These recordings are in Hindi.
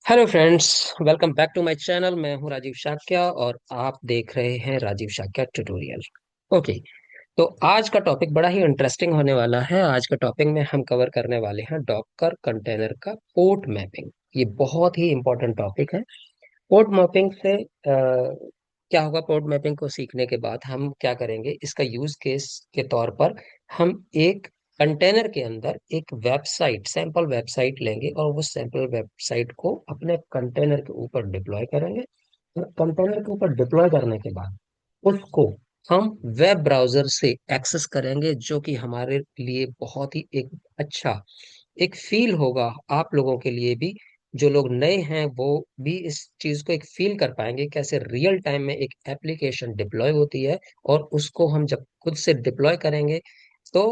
Hello friends, welcome back to my channel. मैं हूं राजीव शाक्या और आप देख रहे हैं राजीव शाक्या ट्यूटोरियल। ओके, तो आज का टॉपिक बड़ा ही इंटरेस्टिंग होने वाला है। आज के टॉपिक में हम कवर करने वाले हैं डॉकर कंटेनर का पोर्ट मैपिंग। ये बहुत ही इंपॉर्टेंट टॉपिक है। पोर्ट मैपिंग से क्या होगा? पोर्ट मैपिंग को सीखने के बाद हम क्या करेंगे, इसका यूज केस के तौर पर हम एक कंटेनर के अंदर एक वेबसाइट, सैंपल वेबसाइट लेंगे और वो सैंपल वेबसाइट को अपने कंटेनर के ऊपर डिप्लॉय करेंगे। और कंटेनर के ऊपर डिप्लॉय करने के बाद उसको हम वेब ब्राउजर से एक्सेस करेंगे, जो कि हमारे लिए बहुत ही एक अच्छा एक फील होगा। आप लोगों के लिए भी, जो लोग नए हैं वो भी इस चीज को एक फील कर पाएंगे, कैसे रियल टाइम में एक एप्लीकेशन डिप्लॉय होती है। और उसको हम जब खुद से डिप्लॉय करेंगे तो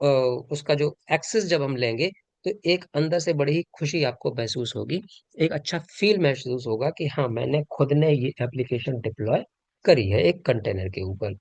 उसका जो एक्सेस जब हम लेंगे तो एक अंदर से बड़ी ही खुशी आपको महसूस होगी। एक अच्छा फील महसूस होगा कि हाँ, मैंने खुद ने ये एप्लीकेशन डिप्लॉय करी है एक कंटेनर के ऊपर।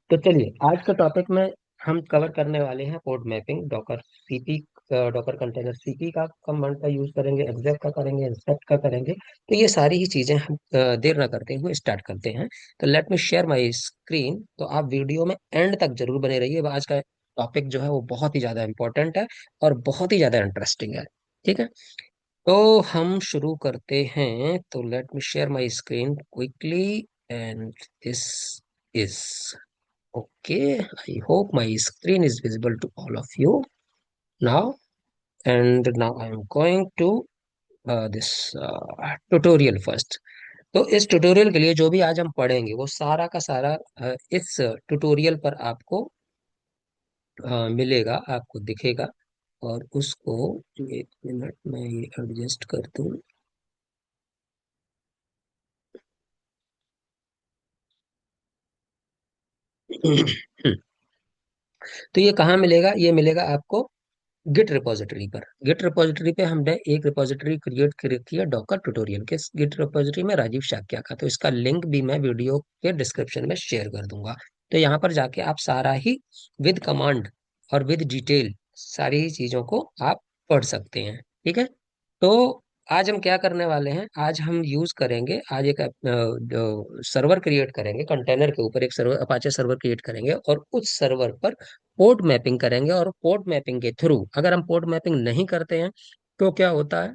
तो चलिए, आज के टॉपिक में हम कवर करने वाले हैं port mapping, Docker CP, Docker container CP का कमांड का यूज करेंगे, एग्जेक का करेंगे, इंस्पेक्ट का करेंगे। तो ये सारी ही चीजें हम देर ना करते हुए स्टार्ट करते हैं। तो let me share my screen. तो आप वीडियो में एंड तक जरूर बने रहिए। आज का टॉपिक जो है वो बहुत ही ज्यादा इंपॉर्टेंट है और बहुत ही ज्यादा इंटरेस्टिंग है। ठीक है, तो हम शुरू करते हैं। तो let me share my screen quickly and this is okay. I hope my screen is visible to all of you now. And now I am going to this tutorial first. तो इस ट्यूटोरियल के लिए जो भी आज हम पढ़ेंगे वो सारा का सारा इस ट्यूटोरियल पर आपको मिलेगा, आपको दिखेगा। और उसको एक मिनट में ये एडजस्ट कर दूं। तो ये कहाँ मिलेगा? ये मिलेगा आपको गिट रिपोजिटरी पर। गिट रिपोजिटरी पे हमने एक रिपोजिटरी क्रिएट किया डॉकर ट्यूटोरियल के। गिट रिपोजिटरी में राजीव शाक्या का, तो इसका लिंक भी मैं वीडियो के डिस्क्रिप्शन में शेयर कर दूंगा। तो यहाँ पर जाके आप सारा ही विद कमांड और विद डिटेल सारी ही चीजों को आप पढ़ सकते हैं। ठीक है, तो आज हम क्या करने वाले हैं? आज हम यूज करेंगे, आज एक सर्वर क्रिएट करेंगे कंटेनर के ऊपर, एक सर्वर अपाचे सर्वर क्रिएट करेंगे और उस सर्वर पर पोर्ट मैपिंग करेंगे। और पोर्ट मैपिंग के थ्रू, अगर हम पोर्ट मैपिंग नहीं करते हैं तो क्या होता है,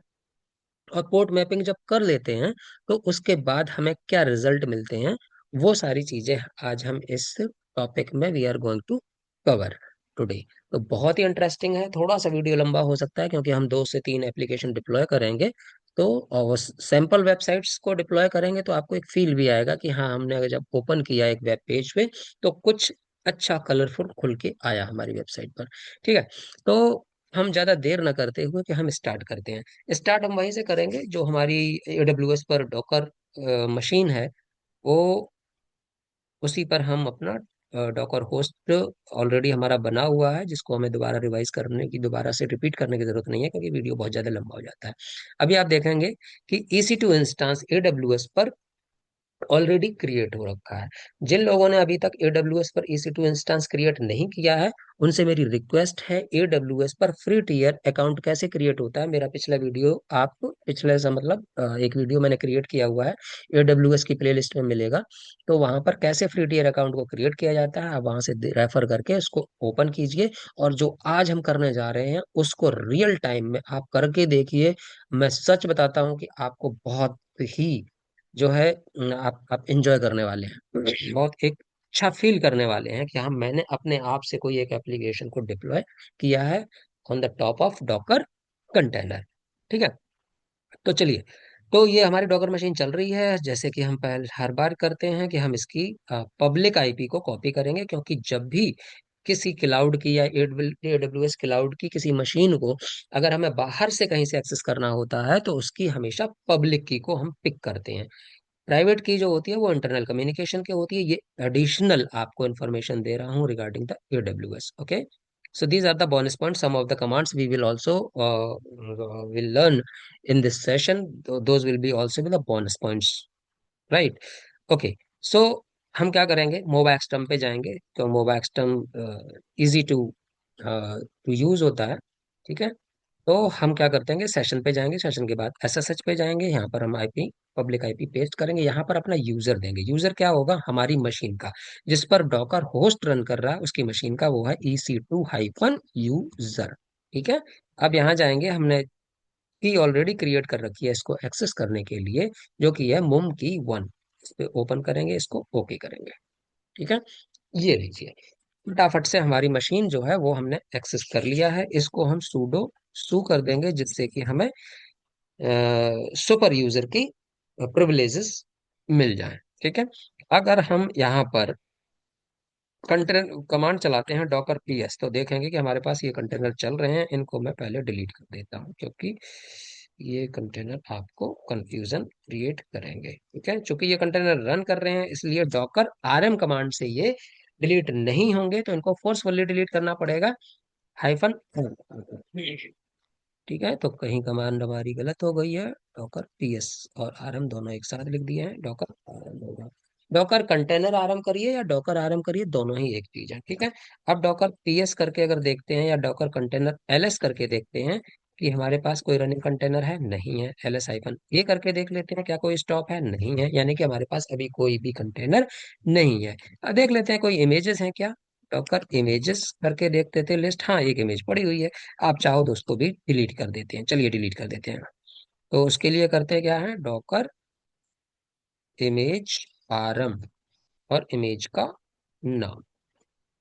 और पोर्ट मैपिंग जब कर लेते हैं तो उसके बाद हमें क्या रिजल्ट मिलते हैं, वो सारी चीजें आज हम इस टॉपिक में we are going to cover today. तो बहुत ही इंटरेस्टिंग है। थोड़ा सा वीडियो लंबा हो सकता है क्योंकि हम 2 से 3 एप्लीकेशन डिप्लॉय करेंगे। तो और सैंपल वेबसाइट्स को डिप्लॉय करेंगे तो आपको एक फील भी आएगा कि हाँ, हमने अगर जब ओपन किया एक वेब पेज पे तो कुछ अच्छा कलरफुल खुल के आया हमारी वेबसाइट पर। ठीक है, तो हम ज्यादा देर न करते हुए कि हम स्टार्ट करते हैं। स्टार्ट हम वहीं से करेंगे जो हमारी AWS पर डॉकर मशीन है। वो उसी पर हम अपना डॉकर होस्ट ऑलरेडी हमारा बना हुआ है, जिसको हमें दोबारा रिवाइज करने की, दोबारा से रिपीट करने की जरूरत नहीं है क्योंकि वीडियो बहुत ज्यादा लंबा हो जाता है। अभी आप देखेंगे कि EC2 इंस्टेंस AWS पर ऑलरेडी क्रिएट हो रखा है। जिन लोगों ने अभी तक AWS पर EC2 इंस्टेंस क्रिएट नहीं किया है, उनसे मेरी रिक्वेस्ट है, AWS पर फ्री टियर अकाउंट कैसे क्रिएट होता है, मेरा पिछला वीडियो आप पिछले से मतलब एक वीडियो मैंने क्रिएट किया हुआ है, AWS की प्लेलिस्ट में मिलेगा। तो वहां पर कैसे फ्री टियर अकाउंट को क्रिएट किया जाता है, आप वहां से रेफर करके उसको ओपन कीजिए। और जो आज हम करने जा रहे हैं उसको रियल टाइम में आप करके देखिए। मैं सच बताता हूँ कि आपको बहुत ही जो है आप एंजॉय करने वाले हैं। बहुत एक अच्छा फील करने वाले हैं कि हाँ, मैंने अपने आप से कोई एक एप्लीकेशन को डिप्लॉय किया है on the top of Docker container. ठीक है, तो चलिए। तो ये हमारी डॉकर मशीन चल रही है। जैसे कि हम पहले हर बार करते हैं कि हम इसकी पब्लिक आईपी को कॉपी करेंगे, क्योंकि जब भी किसी क्लाउड की या AWS क्लाउड की किसी मशीन को अगर हमें बाहर से कहीं से एक्सेस करना होता है तो उसकी हमेशा पब्लिक की को हम पिक करते हैं। प्राइवेट की जो होती है वो इंटरनल कम्युनिकेशन की होती है। ये एडिशनल आपको इन्फॉर्मेशन दे रहा हूँ regarding the AWS। Okay, so these are the bonus points. Some of the commands we will also will learn in this session. Those will be also with the bonus points, right? Okay, so हम क्या करेंगे, मोबा एक्सटर्म पे जाएंगे। तो मोबा एक्सटर्म इजी टू यूज होता है। ठीक है, तो हम क्या करते हैं, सेशन पे जाएंगे, सेशन के बाद एसएसएच पे जाएंगे, यहाँ पर हम आईपी, पब्लिक आईपी पेस्ट करेंगे, यहाँ पर अपना यूजर देंगे। यूजर क्या होगा, हमारी मशीन का, जिस पर डॉकर होस्ट रन कर रहा है उसकी मशीन का, वो है EC2 हाइफन यूजर। ठीक है। अब यहाँ जाएंगे, हमने की ऑलरेडी क्रिएट कर रखी है इसको एक्सेस करने के लिए, जो कि है मुम की 1। इस पे ओपन करेंगे, इसको ओके करेंगे। ठीक है। ये लीजिए, फटाफट से हमारी मशीन जो है वो हमने एक्सेस कर लिया है। इसको हम सूडो सू कर देंगे, जिससे कि हमें सुपर यूजर की प्रिविलेजेस मिल जाएं। ठीक है। अगर हम यहाँ पर कंटेनर कमांड चलाते हैं डॉकर PS, तो देखेंगे कि हमारे पास ये कंटेनर चल रहे हैं। इनको मैं पहले डिलीट कर देता हूँ, क्योंकि ये कंटेनर आपको कंफ्यूजन क्रिएट करेंगे। ठीक है। चूंकि ये कंटेनर रन कर रहे हैं, इसलिए डॉकर RM कमांड से ये डिलीट नहीं होंगे, तो इनको फोर्सफुली डिलीट करना पड़ेगा हाइफन। ठीक है। तो कहीं कमांड हमारी गलत हो गई है, डॉकर PS और RM दोनों एक साथ लिख दिए हैं, डॉकर RM होगा। डॉकर कंटेनर आरएम करिए या डॉकर आरएम करिए, दोनों ही एक चीज है। ठीक है। अब डॉकर PS करके अगर देखते हैं, या डॉकर कंटेनर LS करके देखते हैं कि हमारे पास कोई रनिंग कंटेनर है, नहीं है। LS हाइफन ये करके देख लेते हैं, क्या कोई स्टॉप है, नहीं है, यानी कि हमारे पास अभी कोई भी कंटेनर नहीं है। अब देख लेते हैं कोई इमेजेस हैं क्या, डॉकर इमेजेस करके देखते थे लिस्ट, हाँ एक इमेज पड़ी हुई है। आप चाहो तो उसको भी डिलीट कर देते हैं, चलिए डिलीट कर देते हैं। तो उसके लिए करते क्या है, डॉकर इमेज आरम और इमेज का नाम।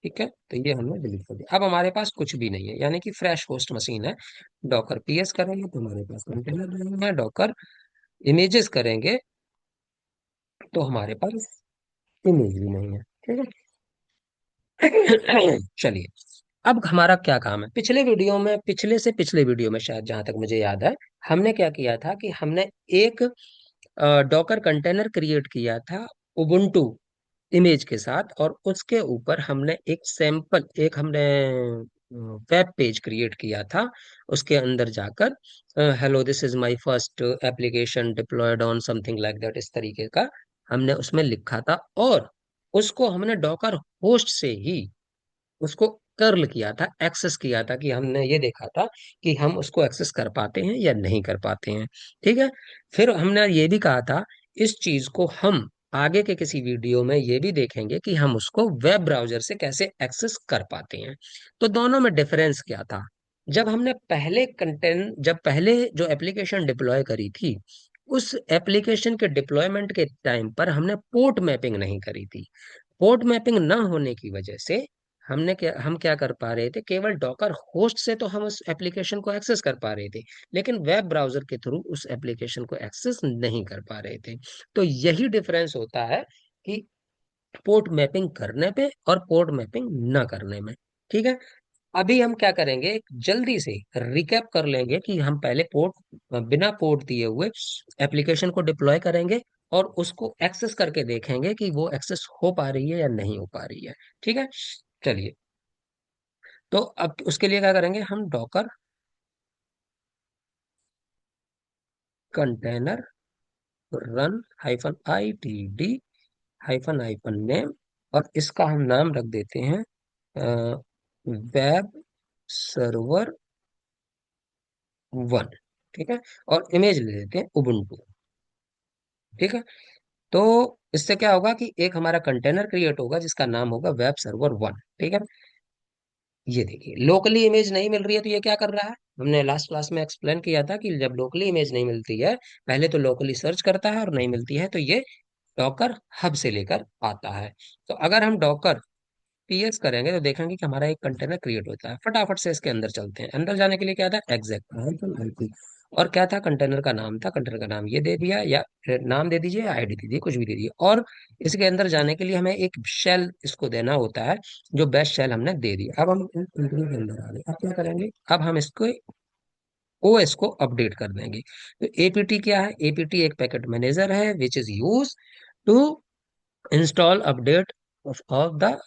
ठीक है। तो ये हमने डिलीट कर दिया। अब हमारे पास कुछ भी नहीं है, यानी कि फ्रेश होस्ट मशीन है। डॉकर PS करेंगे तो हमारे पास कंटेनर नहीं है, डॉकर इमेजेस करेंगे तो हमारे पास इमेज भी नहीं है। ठीक है। चलिए, अब हमारा क्या काम है, पिछले वीडियो में, पिछले से पिछले वीडियो में शायद, जहां तक मुझे याद है, हमने क्या किया था कि हमने एक डॉकर कंटेनर क्रिएट किया था उबुंटू इमेज के साथ, और उसके ऊपर हमने एक सैंपल, एक हमने वेब पेज क्रिएट किया था। उसके अंदर जाकर hello this is my first application diploid on something like that, इस तरीके का हमने उसमें लिखा था। और उसको हमने डॉकर होस्ट से ही उसको कर्ल किया था, एक्सेस किया था, कि हमने ये देखा था कि हम उसको एक्सेस कर पाते हैं या नहीं कर पाते हैं। ठीक है। फिर हमने ये भी कहा था, इस चीज को हम आगे के किसी वीडियो में ये भी देखेंगे कि हम उसको वेब ब्राउजर से कैसे एक्सेस कर पाते हैं। तो दोनों में डिफरेंस क्या था, जब हमने पहले कंटेंट, जब पहले जो एप्लीकेशन डिप्लॉय करी थी, उस एप्लीकेशन के डिप्लॉयमेंट के टाइम पर हमने पोर्ट मैपिंग नहीं करी थी। पोर्ट मैपिंग ना होने की वजह से हम क्या कर पा रहे थे, केवल डॉकर होस्ट से तो हम उस एप्लीकेशन को एक्सेस कर पा रहे थे, लेकिन वेब ब्राउजर के थ्रू उस एप्लीकेशन को एक्सेस नहीं कर पा रहे थे। तो यही डिफरेंस होता है कि पोर्ट मैपिंग करने पे और पोर्ट मैपिंग ना करने में। ठीक है। अभी हम क्या करेंगे, एक जल्दी से रिकैप कर लेंगे कि हम पहले पोर्ट, बिना पोर्ट दिए हुए एप्लीकेशन को डिप्लॉय करेंगे, और उसको एक्सेस करके देखेंगे कि वो एक्सेस हो पा रही है या नहीं हो पा रही है। ठीक है। चलिए, तो अब उसके लिए क्या करेंगे, हम Docker container run hyphen ITD hyphen hyphen name, और इसका हम नाम रख देते हैं वेब सर्वर 1। ठीक है। और इमेज ले लेते हैं उबुंटू। ठीक है। तो इससे क्या होगा कि एक हमारा कंटेनर क्रिएट होगा जिसका नाम होगा वेब सर्वर 1। ठीक है। ये देखिए, लोकली इमेज नहीं मिल रही है, तो ये क्या कर रहा है, हमने लास्ट क्लास में एक्सप्लेन किया था कि जब लोकली इमेज नहीं मिलती है, पहले तो लोकली सर्च करता है, और नहीं मिलती है तो ये डॉकर हब से लेकर आता है। तो अगर हम डॉकर PS करेंगे तो देखेंगे कि हमारा एक कंटेनर क्रिएट होता है। फटाफट से इसके अंदर चलते हैं। अंदर जाने के लिए क्या था, एग्जैक्ट, और क्या था, कंटेनर का नाम था, कंटेनर का नाम ये दे दिया, या फिर नाम दे दीजिए, ID दे दीजिए, कुछ भी दे दीजिए। और इसके अंदर जाने के लिए हमें एक शेल इसको देना होता है, जो बेस्ट शेल हमने दे दिया। अब हम इस कंपनी के अंदर आ गए, अब क्या करेंगे, अब हम इसको OS को अपडेट कर देंगे। तो APT क्या है, APT एक पैकेट मैनेजर है which is use to install update of the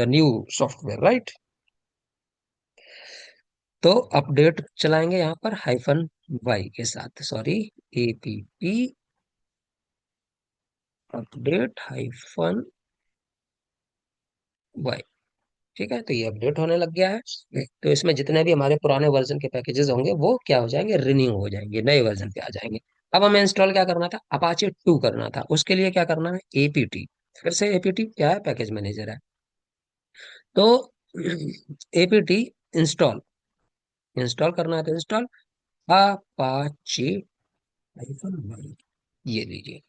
new software, right. तो अपडेट चलाएंगे यहाँ पर -y के साथ, सॉरी, APT अपडेट -y। ठीक है, तो ये अपडेट होने लग गया है। तो इसमें जितने भी हमारे पुराने वर्जन के पैकेजेस होंगे वो क्या हो जाएंगे, रिन्यू हो जाएंगे, नए वर्जन पे आ जाएंगे। अब हमें इंस्टॉल क्या करना था, अपाचे 2 करना था। उसके लिए क्या करना है, एपीटी। फिर से एपीटी क्या है, पैकेज मैनेजर है। तो एपीटी इंस्टॉल, इंस्टॉल करना है तो इंस्टॉल अपाचे -1, ये लीजिए।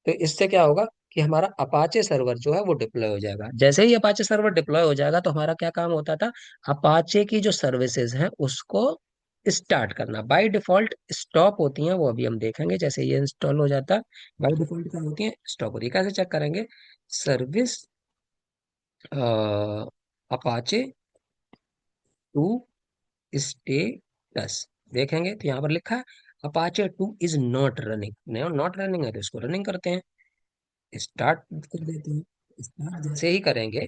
तो इससे क्या होगा कि हमारा अपाचे सर्वर जो है वो डिप्लॉय हो जाएगा। जैसे ही अपाचे सर्वर डिप्लॉय हो जाएगा तो हमारा क्या काम होता था, अपाचे की जो सर्विसेज हैं उसको स्टार्ट करना। बाय डिफॉल्ट स्टॉप होती हैं, वो अभी हम देखेंगे। जैसे ये इंस्टॉल हो जाता है, बाय डिफॉल्ट क्या होती है, स्टॉप होती है। कैसे चेक करेंगे, सर्विस अपाचे टू स्टेटस देखेंगे तो यहाँ पर लिखा है Apache 2 is not running. Not running है तो इसको रनिंग करते हैं, स्टार्ट कर देते हैं। स्टार्ट जैसे ही करेंगे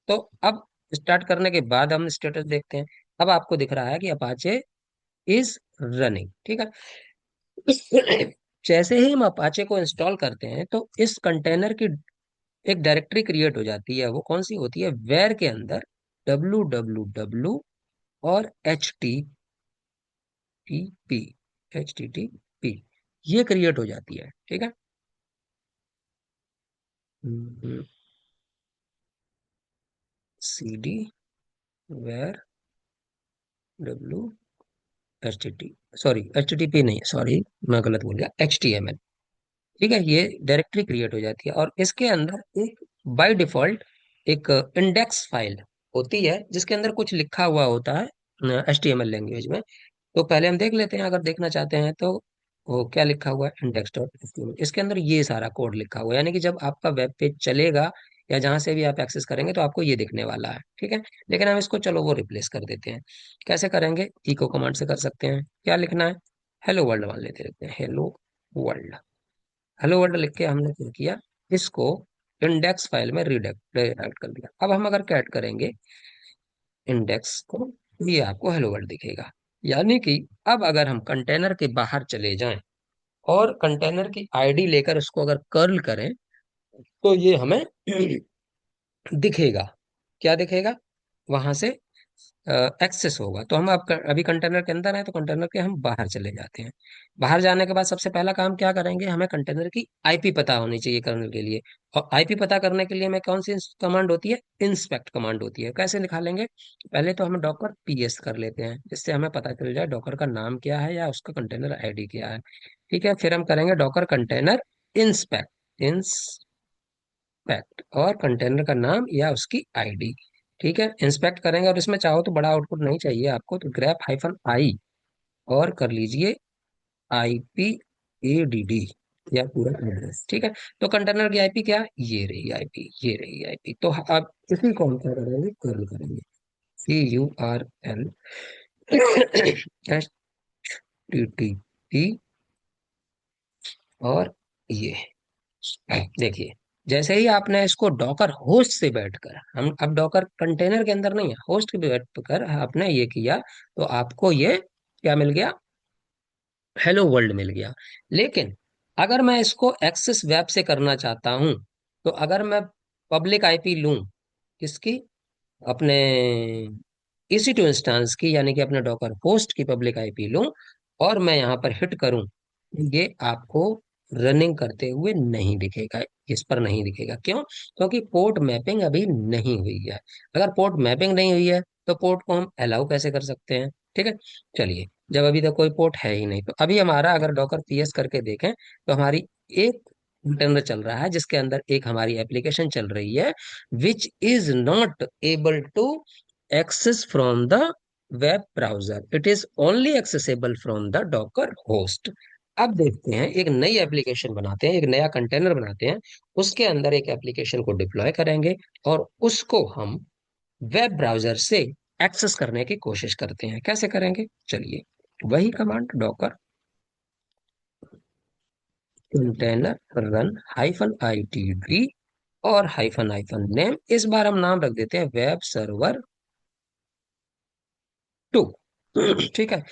तो अब स्टार्ट करने के बाद हम स्टेटस देखते हैं। अब आपको दिख रहा है कि अपाचे इज रनिंग, ठीक है। जैसे ही हम अपाचे को इंस्टॉल करते हैं तो इस कंटेनर की एक डायरेक्टरी क्रिएट हो जाती है। वो कौन सी होती है, वेर के अंदर www और http, http ये क्रिएट हो जाती है, ठीक है। cd var W H T T, sorry H T P नहीं, सॉरी मैं गलत बोल गया, एच टी एम एल। ठीक है, ये डायरेक्टरी क्रिएट हो जाती है और इसके अंदर एक बाय डिफॉल्ट एक इंडेक्स फाइल होती है जिसके अंदर कुछ लिखा हुआ होता है H T M L language में। तो पहले हम देख लेते हैं, अगर देखना चाहते हैं तो वो क्या लिखा हुआ है, इंडेक्स डॉट एचटीएमएल। इसके अंदर ये सारा कोड लिखा हुआ है, यानी कि जब आपका वेब पेज चलेगा या जहां से भी आप एक्सेस करेंगे तो आपको ये दिखने वाला है, ठीक है। लेकिन हम इसको चलो वो रिप्लेस कर देते हैं। कैसे करेंगे, इको कमांड से कर सकते हैं। क्या लिखना है, हेलो वर्ल्ड मान लेते रहते हैं, हेलो वर्ल्ड। हेलो वर्ल्ड लिख के हमने क्या किया, इसको इंडेक्स फाइल में रीडायरेक्ट कर दिया। अब हम अगर कैट करेंगे इंडेक्स को, ये आपको हेलो वर्ल्ड दिखेगा। यानी कि अब अगर हम कंटेनर के बाहर चले जाएं और कंटेनर की आईडी लेकर उसको अगर कर्ल करें तो ये हमें दिखेगा। क्या दिखेगा, वहां से एक्सेस होगा। तो हम अब अभी कंटेनर के अंदर है तो कंटेनर के हम बाहर चले जाते हैं। बाहर जाने के बाद सबसे पहला काम क्या करेंगे, हमें कंटेनर की आईपी पता होनी चाहिए करने के लिए। और आईपी पता करने के लिए हमें कौन सी कमांड होती है, इंस्पेक्ट कमांड होती है। कैसे निकालेंगे, पहले तो हम डॉकर पीएस कर लेते हैं जिससे हमें पता चल जाए डॉकर का नाम क्या है या उसका कंटेनर आईडी क्या है। ठीक है, फिर हम करेंगे डॉकर कंटेनर इंस्पेक्ट, इंस्पेक्ट और कंटेनर का नाम या उसकी आईडी। ठीक है, इंस्पेक्ट करेंगे और इसमें चाहो तो बड़ा आउटपुट नहीं चाहिए आपको, तो ग्रेप हाइफन आई और कर लीजिए आईपी एडीडी या पूरा एड्रेस। ठीक है, तो कंटेनर की आईपी क्या है, ये रही आईपी, ये रही आईपी। तो अब इसी को हम क्या करेंगे, कर्ल करेंगे, CURL HTTP। और ये देखिए, जैसे ही आपने इसको डॉकर होस्ट से बैठकर, हम अब डॉकर कंटेनर के अंदर नहीं है, होस्ट पे बैठकर आपने ये किया तो आपको ये क्या मिल गया, हेलो वर्ल्ड मिल गया। लेकिन अगर मैं इसको एक्सेस वेब से करना चाहता हूं तो अगर मैं पब्लिक आईपी लूं, किसकी, अपने EC2 इंस्टेंस की, यानी कि अपने डॉकर होस्ट की पब्लिक आईपी लूं और मैं यहां पर हिट करूं, ये आपको रनिंग करते हुए नहीं दिखेगा, इस पर नहीं दिखेगा। क्यों, क्योंकि पोर्ट मैपिंग अभी नहीं हुई है। अगर पोर्ट मैपिंग नहीं हुई है तो पोर्ट को हम अलाउ कैसे कर सकते हैं, ठीक है। चलिए, जब अभी तक कोई पोर्ट है ही नहीं तो अभी हमारा अगर डॉकर पीएस करके देखें तो हमारी एक कंटेनर चल रहा है जिसके अंदर एक हमारी एप्लीकेशन चल रही है, which is not able to access from the web browser, it is only accessible from the docker host. अब देखते हैं, एक नई एप्लीकेशन बनाते हैं, एक नया कंटेनर बनाते हैं, उसके अंदर एक एप्लीकेशन को डिप्लॉय करेंगे और उसको हम वेब ब्राउजर से एक्सेस करने की कोशिश करते हैं। कैसे करेंगे, चलिए वही command Docker container run hyphen ITD और हाइफन हाइफन नेम, इस बार हम नाम रख देते हैं वेब सर्वर 2। ठीक है,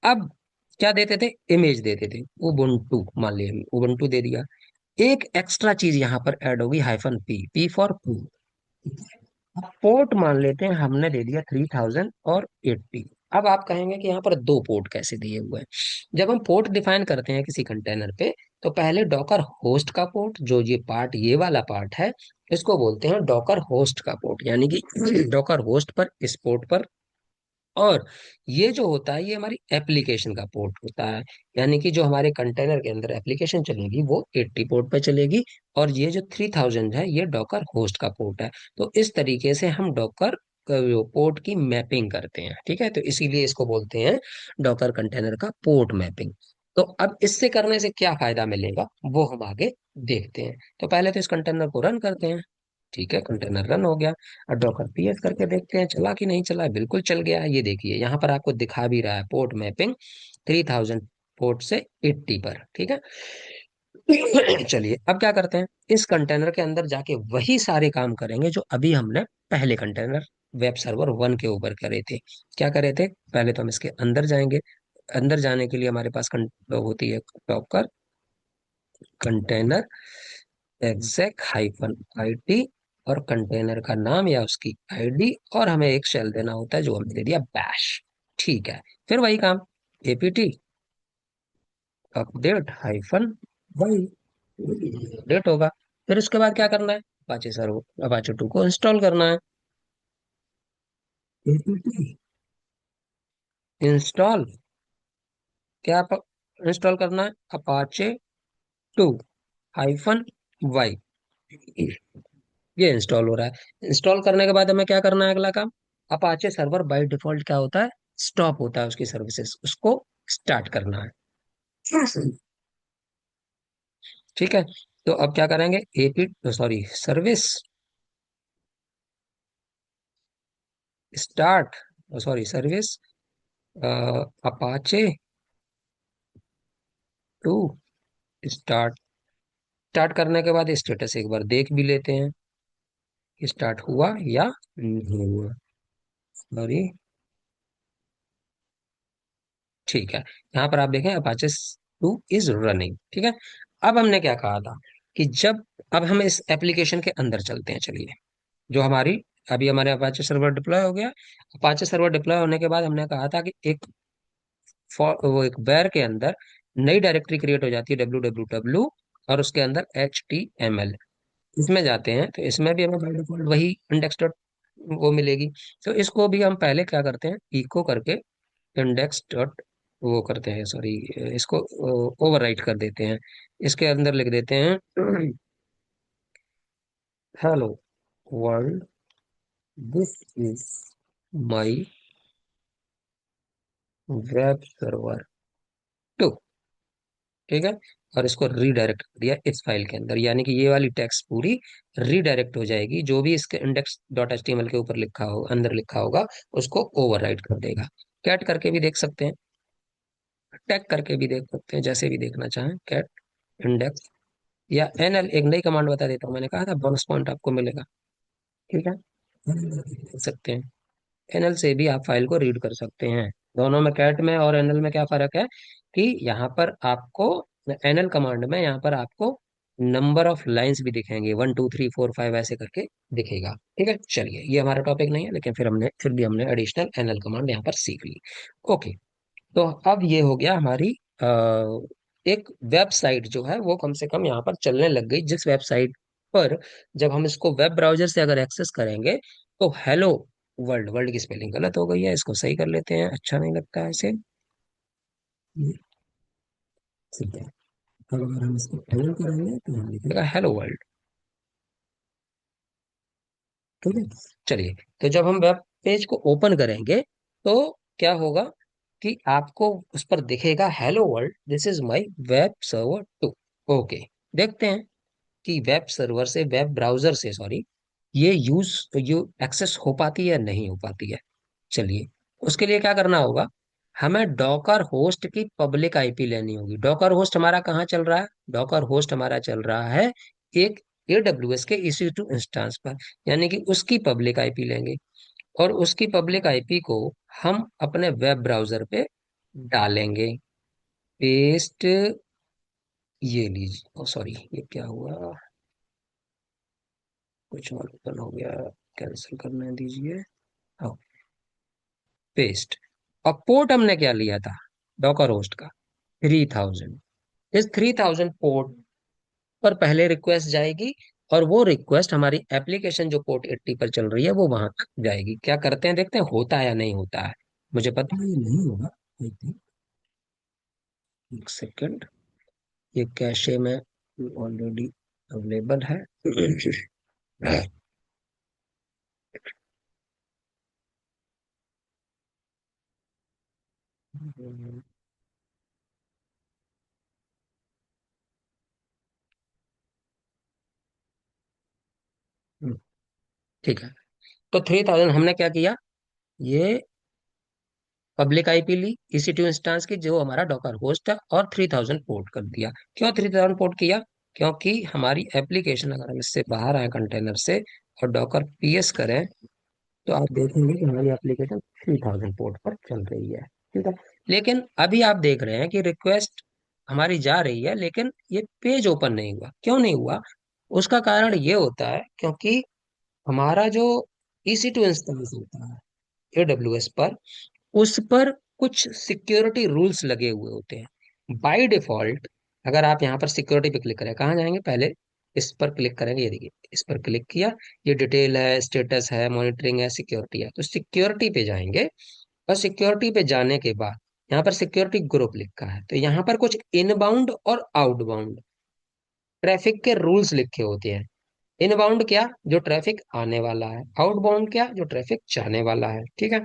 अब क्या देते थे, इमेज देते थे उबुंटू, मान लिया उबुंटू दे दिया। एक एक्स्ट्रा चीज यहां पर ऐड होगी, हाइफन पी, पी फॉर पू। अब पोर्ट मान लेते हैं हमने दे दिया 3080। अब आप कहेंगे कि यहाँ पर दो पोर्ट कैसे दिए हुए हैं। जब हम पोर्ट डिफाइन करते हैं किसी कंटेनर पे, तो पहले डॉकर होस्ट का पोर्ट, जो ये पार्ट, ये वाला पार्ट है, इसको बोलते हैं डॉकर होस्ट का पोर्ट, यानी कि डॉकर होस्ट पर, इस पोर्ट पर। और ये जो होता है, ये हमारी एप्लीकेशन का पोर्ट होता है, यानी कि जो हमारे कंटेनर के अंदर एप्लीकेशन चलेगी वो 80 पोर्ट पे चलेगी। और ये जो 3000 है, ये डॉकर होस्ट का पोर्ट है। तो इस तरीके से हम डॉकर पोर्ट की मैपिंग करते हैं, ठीक है। तो इसीलिए इसको बोलते हैं डॉकर कंटेनर का पोर्ट मैपिंग। तो अब इससे करने से क्या फायदा मिलेगा, वो हम आगे देखते हैं। तो पहले तो इस कंटेनर को रन करते हैं। ठीक है, कंटेनर रन हो गया। अब डॉकर पीएस करके देखते हैं चला कि नहीं चला। बिल्कुल चल गया है, ये देखिए यहाँ पर आपको दिखा भी रहा है पोर्ट मैपिंग 3000 पोर्ट से 80 पर, ठीक है। चलिए अब क्या करते हैं, इस कंटेनर के अंदर जाके वही सारे काम करेंगे जो अभी हमने पहले कंटेनर वेब सर्वर 1 के ऊपर करे थे। क्या करे थे, पहले तो हम इसके अंदर जाएंगे। अंदर जाने के लिए हमारे पास होती है Docker container exec hyphen IT, और कंटेनर का नाम या उसकी आईडी, और हमें एक शेल देना होता है जो हमने दे दिया बैश। ठीक है, फिर वही काम, एपीटी अपडेट हाइफन वही अपडेट होगा। फिर उसके बाद क्या करना है, अपाचे सर्वर अपाचे 2 को इंस्टॉल करना है। एपीटी इंस्टॉल, क्या इंस्टॉल करना है, अपाचे 2 हाइफन वाई, ये इंस्टॉल हो रहा है। इंस्टॉल करने के बाद हमें क्या करना है, अगला काम, अपाचे सर्वर बाय डिफॉल्ट क्या होता है, स्टॉप होता है उसकी सर्विसेज, उसको स्टार्ट करना है। ठीक है, तो अब क्या करेंगे, AP sorry service start, sorry service Apache 2 start. Start करने के बाद स्टेटस एक बार देख भी लेते हैं कि स्टार्ट हुआ या नहीं हुआ। सॉरी, ठीक है, यहाँ पर आप देखें अपाचे 2 इज रनिंग, ठीक है। अब हमने क्या कहा था कि जब, अब हम इस एप्लीकेशन के अंदर चलते हैं, चलिए। जो हमारी, अभी हमारे अपाचे सर्वर डिप्लॉय हो गया। अपाचे सर्वर डिप्लॉय होने के बाद हमने कहा था कि एक वो एक वेर के अंदर नई डायरेक्टरी क्रिएट हो जाती है, www, और उसके अंदर HTML। इसमें जाते हैं तो इसमें भी हमें बाय डिफॉल्ट वही इंडेक्स डॉट वो मिलेगी। तो इसको भी हम पहले क्या करते हैं, इको करके इंडेक्स डॉट वो करते हैं, सॉरी, इसको ओवरराइट कर देते हैं। इसके अंदर लिख देते हैं hello world, this is my web server 2, ठीक है। और इसको रीडायरेक्ट कर दिया इस फाइल के अंदर, यानी कि ये वाली टेक्स्ट पूरी रीडायरेक्ट हो जाएगी, जो भी इसके इंडेक्स डॉट एचटीएमएल के ऊपर लिखा हो, अंदर लिखा होगा, उसको ओवरराइट कर देगा। कैट करके भी देख सकते हैं, टैग करके भी देख सकते हैं, जैसे भी देखना चाहें, कैट इंडेक्स, या एनएल, एक नई कमांड बता देता हूँ, मैंने कहा था बोनस पॉइंट आपको मिलेगा, ठीक है। देख सकते हैं, एनएल से भी आप फाइल को रीड कर सकते हैं। दोनों में, कैट में और एनएल में क्या फर्क है, कि यहाँ पर आपको, एनएल कमांड में यहाँ पर आपको नंबर ऑफ लाइंस भी दिखेंगे, 1 2 3 4 5 ऐसे करके दिखेगा, ठीक है। चलिए, ये हमारा टॉपिक नहीं है, लेकिन फिर भी हमने एडिशनल एनएल कमांड यहाँ पर सीख ली। ओके, तो अब ये हो गया हमारी अ, एक वेबसाइट जो है वो कम से कम यहाँ पर चलने लग गई, जिस वेबसाइट पर जब हम इसको वेब ब्राउजर से अगर एक्सेस करेंगे, तो हेलो वर्ल्ड, वर्ल्ड की स्पेलिंग गलत हो गई है, इसको सही कर लेते हैं, अच्छा नहीं लगता है ऐसे। ठीक है, अब अगर हम इसको हेलो करेंगे तो यहाँ लिखेगा हेलो वर्ल्ड, ठीक है। चलिए, तो जब हम वेब पेज को ओपन करेंगे, तो क्या होगा कि आपको उस पर दिखेगा hello world, this is my web server 2। Okay, देखते हैं कि वेब सर्वर से, वेब ब्राउजर से सॉरी, ये यू एक्सेस हो पाती है या नहीं हो पाती है। चलिए, उसके लिए क्या करना होगा, हमें डॉकर होस्ट की पब्लिक आईपी लेनी होगी। डॉकर होस्ट हमारा कहाँ चल रहा है, डॉकर होस्ट हमारा चल रहा है एक AWS के EC2 इंस्टेंस पर, यानी कि उसकी पब्लिक आईपी लेंगे, और उसकी पब्लिक आईपी को हम अपने वेब ब्राउजर पे डालेंगे, पेस्ट, ये लीजिए, ओ सॉरी, ये क्या हुआ, कुछ और ओपन हो गया, कैंसिल करने दीजिए। हाँ, पेस्ट। और पोर्ट हमने क्या लिया था, डॉकर होस्ट का 3000। इस 3000 पोर्ट पर पहले रिक्वेस्ट जाएगी, और वो रिक्वेस्ट हमारी एप्लीकेशन जो पोर्ट 80 पर चल रही है वो वहां तक जाएगी। क्या करते हैं, देखते हैं होता है या नहीं होता है। मुझे पता है ये नहीं होगा, I think। एक सेकेंड, ये कैशे में ऑलरेडी अवेलेबल है। ठीक है, तो 3000 हमने क्या किया, ये पब्लिक आईपी ली EC2 इंस्टेंस की जो हमारा डॉकर होस्ट है, और 3000 पोर्ट कर दिया। क्यों 3000 पोर्ट किया, क्योंकि हमारी एप्लीकेशन, अगर हम इससे बाहर आए कंटेनर से और डॉकर पीएस करें, तो आप देखेंगे कि हमारी एप्लीकेशन 3000 पोर्ट पर चल रही है। ठीक है, लेकिन अभी आप देख रहे हैं कि रिक्वेस्ट हमारी जा रही है, लेकिन ये पेज ओपन नहीं हुआ। क्यों नहीं हुआ, उसका कारण ये होता है क्योंकि हमारा जो EC2 इंस्टेंस होता है AWS पर, उस पर कुछ सिक्योरिटी रूल्स लगे हुए होते हैं बाय डिफॉल्ट। अगर आप यहाँ पर सिक्योरिटी पे क्लिक करें, कहाँ जाएंगे, पहले इस पर क्लिक करेंगे, ये देखिए इस पर क्लिक किया, ये डिटेल है, स्टेटस है, मॉनिटरिंग है, सिक्योरिटी है, तो सिक्योरिटी पे जाएंगे। और सिक्योरिटी पे जाने के बाद यहाँ पर सिक्योरिटी ग्रुप लिखा है, तो यहाँ पर कुछ इनबाउंड और आउटबाउंड ट्रैफिक के रूल्स लिखे होते हैं। इनबाउंड क्या, जो ट्रैफिक आने वाला है, आउटबाउंड क्या, जो ट्रैफिक जाने वाला है। ठीक है,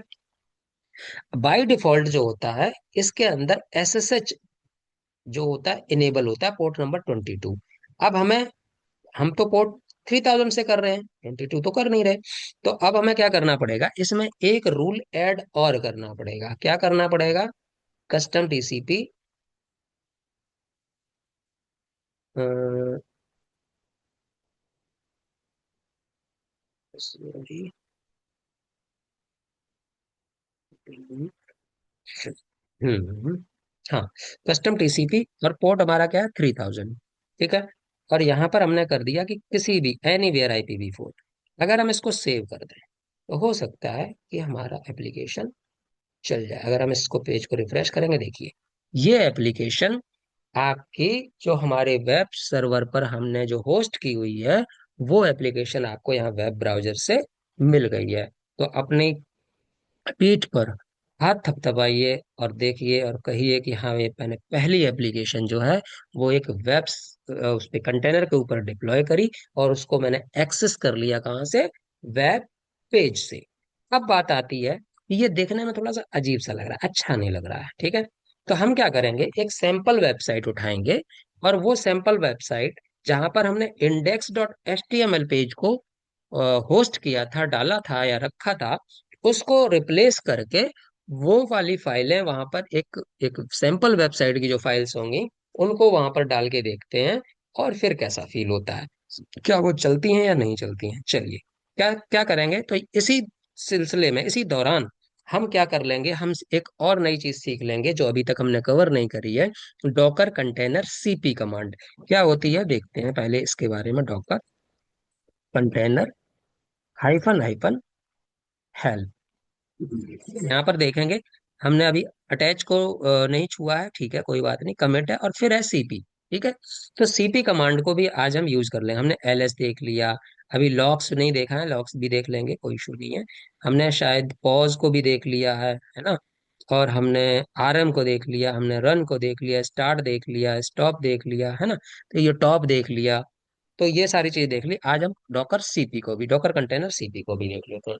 बाय डिफॉल्ट जो होता है इसके अंदर SSH जो होता है इनेबल होता है, पोर्ट नंबर 22। अब हम तो पोर्ट 3000 से कर रहे हैं, 22 तो कर नहीं रहे। तो अब हमें क्या करना पड़ेगा, इसमें एक रूल ऐड और करना पड़ेगा। क्या करना पड़ेगा, कस्टम TCP, सॉरी, हम्म, हाँ, कस्टम TCP, और पोर्ट हमारा क्या है, 3000। ठीक है, और यहाँ पर हमने कर दिया कि किसी भी एनी वेयर IPv4। अगर हम इसको सेव कर दें तो हो सकता है कि हमारा एप्लीकेशन चल जाए। अगर हम इसको पेज को रिफ्रेश करेंगे, देखिए ये एप्लीकेशन आपकी, जो हमारे वेब सर्वर पर हमने जो होस्ट की हुई है, वो एप्लीकेशन आपको यहाँ वेब ब्राउजर से मिल गई है। तो अपनी पीठ पर हाथ थपथपाइए और देखिए और कहिए कि हाँ, ये मैंने पहली एप्लीकेशन जो है वो एक उस पे कंटेनर के ऊपर डिप्लॉय करी, और उसको मैंने एक्सेस कर लिया, कहाँ से, वेब पेज से। अब बात आती है कि ये देखने में थोड़ा सा अजीब सा लग रहा है, अच्छा नहीं लग रहा है। ठीक है, तो हम क्या करेंगे, एक सैंपल वेबसाइट उठाएंगे, और वो सैंपल वेबसाइट जहां पर हमने index.html पेज को होस्ट किया था, डाला था या रखा था, उसको रिप्लेस करके वो वाली फाइलें वहां पर एक एक सैंपल वेबसाइट की जो फाइल्स होंगी उनको वहां पर डाल के देखते हैं, और फिर कैसा फील होता है, क्या वो चलती हैं या नहीं चलती हैं। चलिए, क्या क्या करेंगे, तो इसी सिलसिले में, इसी दौरान हम क्या कर लेंगे, हम एक और नई चीज सीख लेंगे जो अभी तक हमने कवर नहीं करी है। डॉकर कंटेनर CP कमांड क्या होती है, देखते हैं पहले इसके बारे में। Docker container hyphen hyphen help, यहाँ पर देखेंगे हमने अभी अटैच को नहीं छुआ है। ठीक है, कोई बात नहीं, कमिट है, और फिर है CP। ठीक है, तो CP कमांड को भी आज हम यूज कर लेंगे। हमने LS देख लिया, अभी लॉक्स नहीं देखा है, लॉक्स भी देख लेंगे, कोई इशू नहीं है। हमने शायद पॉज को भी देख लिया है ना, और हमने RM को देख लिया, हमने रन को देख लिया, स्टार्ट देख लिया, स्टॉप देख लिया, है ना, तो ये टॉप देख लिया। तो ये सारी चीज देख ली, आज हम डॉकर CP को भी, डॉकर कंटेनर CP को भी देख लेते हैं।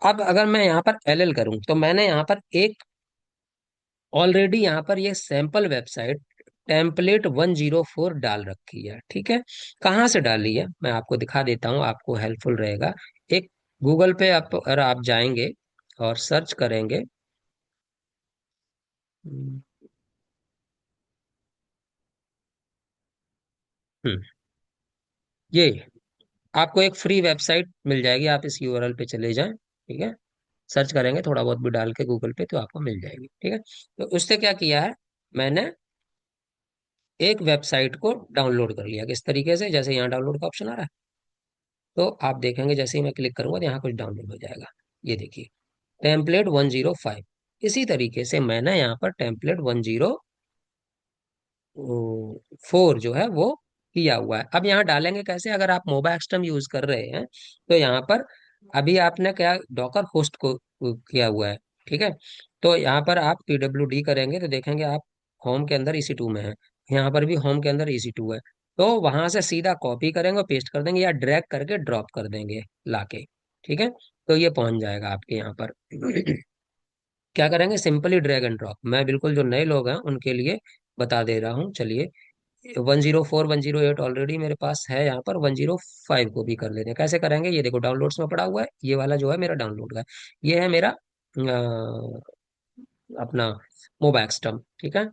अब अगर मैं यहाँ पर LL करूं, तो मैंने यहाँ पर एक ऑलरेडी यहाँ पर ये सैंपल वेबसाइट टेम्पलेट 104 डाल रखी है। ठीक है, कहाँ से डाली है मैं आपको दिखा देता हूँ, आपको हेल्पफुल रहेगा। एक गूगल पे आप अगर आप जाएंगे और सर्च करेंगे, हम्म, हम्म, ये आपको एक फ्री वेबसाइट मिल जाएगी, आप इस URL पे चले जाएं। ठीक है, सर्च करेंगे थोड़ा बहुत भी डाल के गूगल पे, तो आपको मिल जाएगी। ठीक है, तो उससे क्या किया है, मैंने एक वेबसाइट को डाउनलोड कर लिया, किस तरीके से, जैसे यहाँ डाउनलोड का ऑप्शन आ रहा है, तो आप देखेंगे जैसे ही मैं क्लिक करूंगा तो यहाँ कुछ डाउनलोड हो जाएगा। ये देखिए, टेम्पलेट 105। इसी तरीके से मैंने यहाँ पर टेम्पलेट 104 जो है वो किया हुआ है। अब यहाँ डालेंगे कैसे? अगर आप मोबा एक्सटर्म यूज कर रहे हैं तो यहाँ पर अभी आपने क्या डॉकर होस्ट को किया हुआ है, ठीक है। तो यहाँ पर आप PWD करेंगे तो देखेंगे आप होम के अंदर EC2 में है, यहाँ पर भी होम के अंदर EC2 है। तो वहां से सीधा कॉपी करेंगे और पेस्ट कर देंगे या ड्रैग करके ड्रॉप कर देंगे लाके, ठीक है। तो ये पहुंच जाएगा आपके यहाँ पर। क्या करेंगे? Simply drag and drop. मैं बिल्कुल जो नए लोग हैं उनके लिए बता दे रहा हूँ। चलिए, 104 108 ऑलरेडी मेरे पास है, यहाँ पर 105 को भी कर लेते हैं। कैसे करेंगे? ये देखो डाउनलोड्स में पड़ा हुआ है, ये वाला जो है मेरा डाउनलोड का है। ये है मेरा अपना मोबैक्सटम, ठीक है।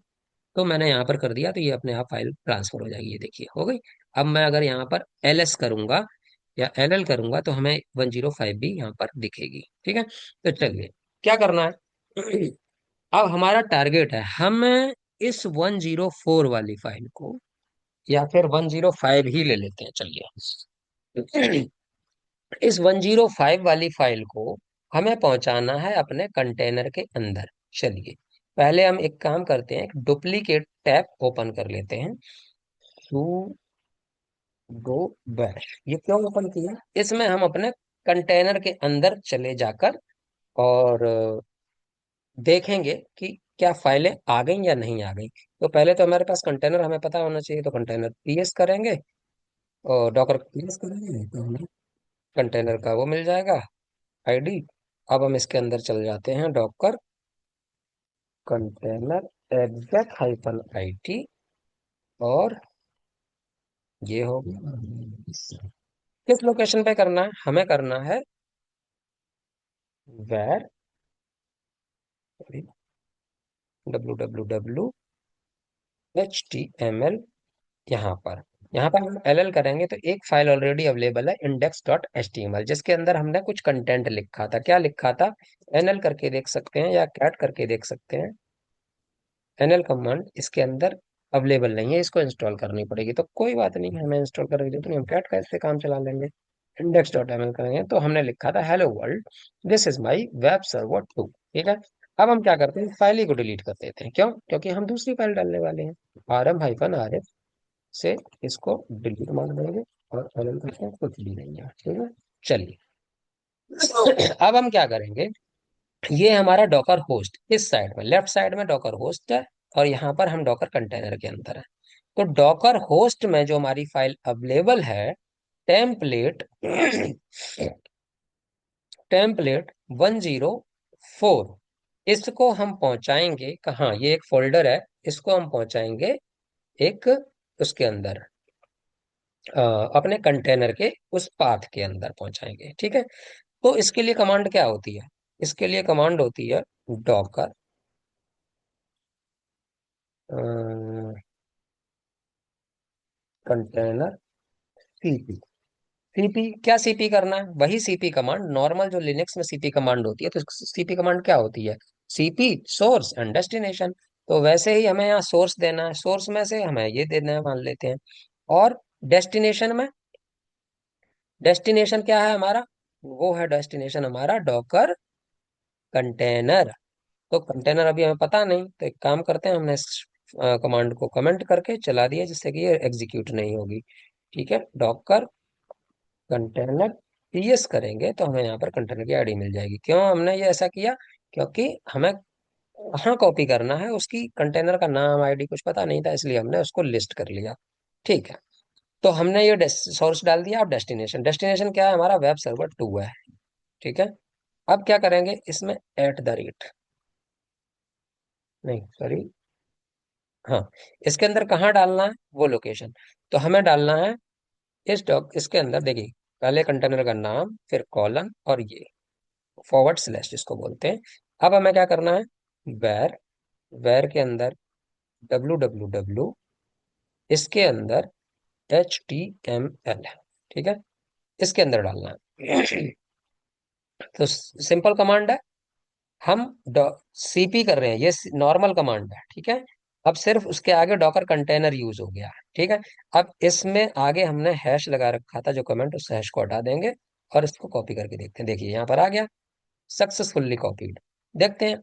तो मैंने यहाँ पर कर दिया तो ये अपने आप फाइल ट्रांसफर हो जाएगी। ये देखिए हो गई। अब मैं अगर यहाँ पर LS करूंगा या LL करूंगा तो हमें 105 भी यहाँ पर दिखेगी, ठीक है। तो चलिए, क्या करना है? अब हमारा टारगेट है, हम इस 104 वाली फाइल को या फिर 105 ही ले लेते हैं, चलिए। इस 105 वाली फाइल को हमें पहुंचाना है अपने कंटेनर के अंदर। चलिए, पहले हम एक काम करते हैं, एक डुप्लीकेट टैब ओपन कर लेते हैं। sudo bash, ये क्यों ओपन किया? इसमें हम अपने कंटेनर के अंदर चले जाकर और देखेंगे कि क्या फाइलें आ गई या नहीं आ गई। तो पहले तो हमारे पास कंटेनर हमें पता होना चाहिए, तो कंटेनर PS करेंगे और डॉकर PS करेंगे तो हमें कंटेनर का वो मिल जाएगा, ID। अब हम इसके अंदर चल जाते हैं, डॉकर कंटेनर exec-it, और ये हो गया। किस लोकेशन पे करना है? हमें करना है where www.html। यहाँ पर हम LL करेंगे तो एक फाइल ऑलरेडी अवेलेबल है, index.html, जिसके अंदर हमने कुछ कंटेंट लिखा था। क्या लिखा था? NL करके देख सकते हैं या कैट करके देख सकते हैं। NL कमांड इसके अंदर अवेलेबल नहीं है, इसको इंस्टॉल करनी पड़ेगी। तो कोई बात नहीं, हमें इंस्टॉल करने की जरूरत नहीं, हम कैट का इससे काम चला लेंगे। index.ml करेंगे तो हमने लिखा था hello world, this is my web server 2, ठीक है। अब हम क्या करते हैं, फाइल ही को डिलीट कर देते हैं। क्यों? क्योंकि हम दूसरी फाइल डालने वाले हैं। rm-rf से इसको डिलीट मार देंगे और LL करते हैं, कुछ भी नहीं है, ठीक है। चलिए, अब हम क्या करेंगे, ये हमारा डॉकर होस्ट इस साइड में, लेफ्ट साइड में डॉकर होस्ट है और यहाँ पर हम डॉकर कंटेनर के अंदर है। तो डॉकर होस्ट में जो हमारी फाइल अवेलेबल है, टेम्पलेट टेम्पलेट 104, इसको हम पहुंचाएंगे कहाँ? ये एक फोल्डर है, इसको हम पहुंचाएंगे एक उसके अंदर, अपने कंटेनर के उस पाथ के अंदर पहुंचाएंगे, ठीक है। तो इसके लिए कमांड क्या होती है? इसके लिए कमांड होती है डॉकर कंटेनर CP। CP क्या? CP करना है, वही CP कमांड, नॉर्मल जो लिनक्स में CP कमांड होती है। तो CP कमांड क्या होती है? CP source and destination. तो वैसे ही हमें यहाँ सोर्स देना है, सोर्स में से हमें ये देना है, मान लेते हैं। और डेस्टिनेशन में, डेस्टिनेशन क्या है हमारा? वो है डेस्टिनेशन हमारा डॉकर कंटेनर। तो कंटेनर अभी हमें पता नहीं, तो एक काम करते हैं, हमने इस कमांड को कमेंट करके चला दिया जिससे कि ये एग्जीक्यूट नहीं होगी, ठीक है। डॉकर कंटेनर PS करेंगे तो हमें यहाँ पर कंटेनर की ID मिल जाएगी। क्यों हमने ये ऐसा किया? क्योंकि हमें कहाँ कॉपी करना है, उसकी कंटेनर का नाम ID कुछ पता नहीं था, इसलिए हमने उसको लिस्ट कर लिया, ठीक है। तो हमने ये सोर्स डाल दिया। अब डेस्टिनेशन, डेस्टिनेशन क्या है हमारा? वेब सर्वर 2 है, ठीक है। अब क्या करेंगे इसमें? @ नहीं सॉरी, हाँ, इसके अंदर कहाँ डालना है वो लोकेशन? तो हमें डालना है इसके अंदर, देखिए, पहले कंटेनर का नाम, फिर कॉलन, और ये / जिसको बोलते हैं। अब हमें क्या करना है? वेर, वेर के अंदर www, इसके अंदर HTML, ठीक है, इसके अंदर डालना है। तो सिंपल कमांड है, हम CP कर रहे हैं, ये नॉर्मल कमांड है, ठीक है। अब सिर्फ उसके आगे डॉकर कंटेनर यूज हो गया, ठीक है। अब इसमें आगे हमने हैश लगा रखा था जो कमेंट, उस हैश को हटा देंगे और इसको कॉपी करके देखते हैं। देखिए यहाँ पर आ गया, सक्सेसफुल्ली कॉपीड। देखते हैं,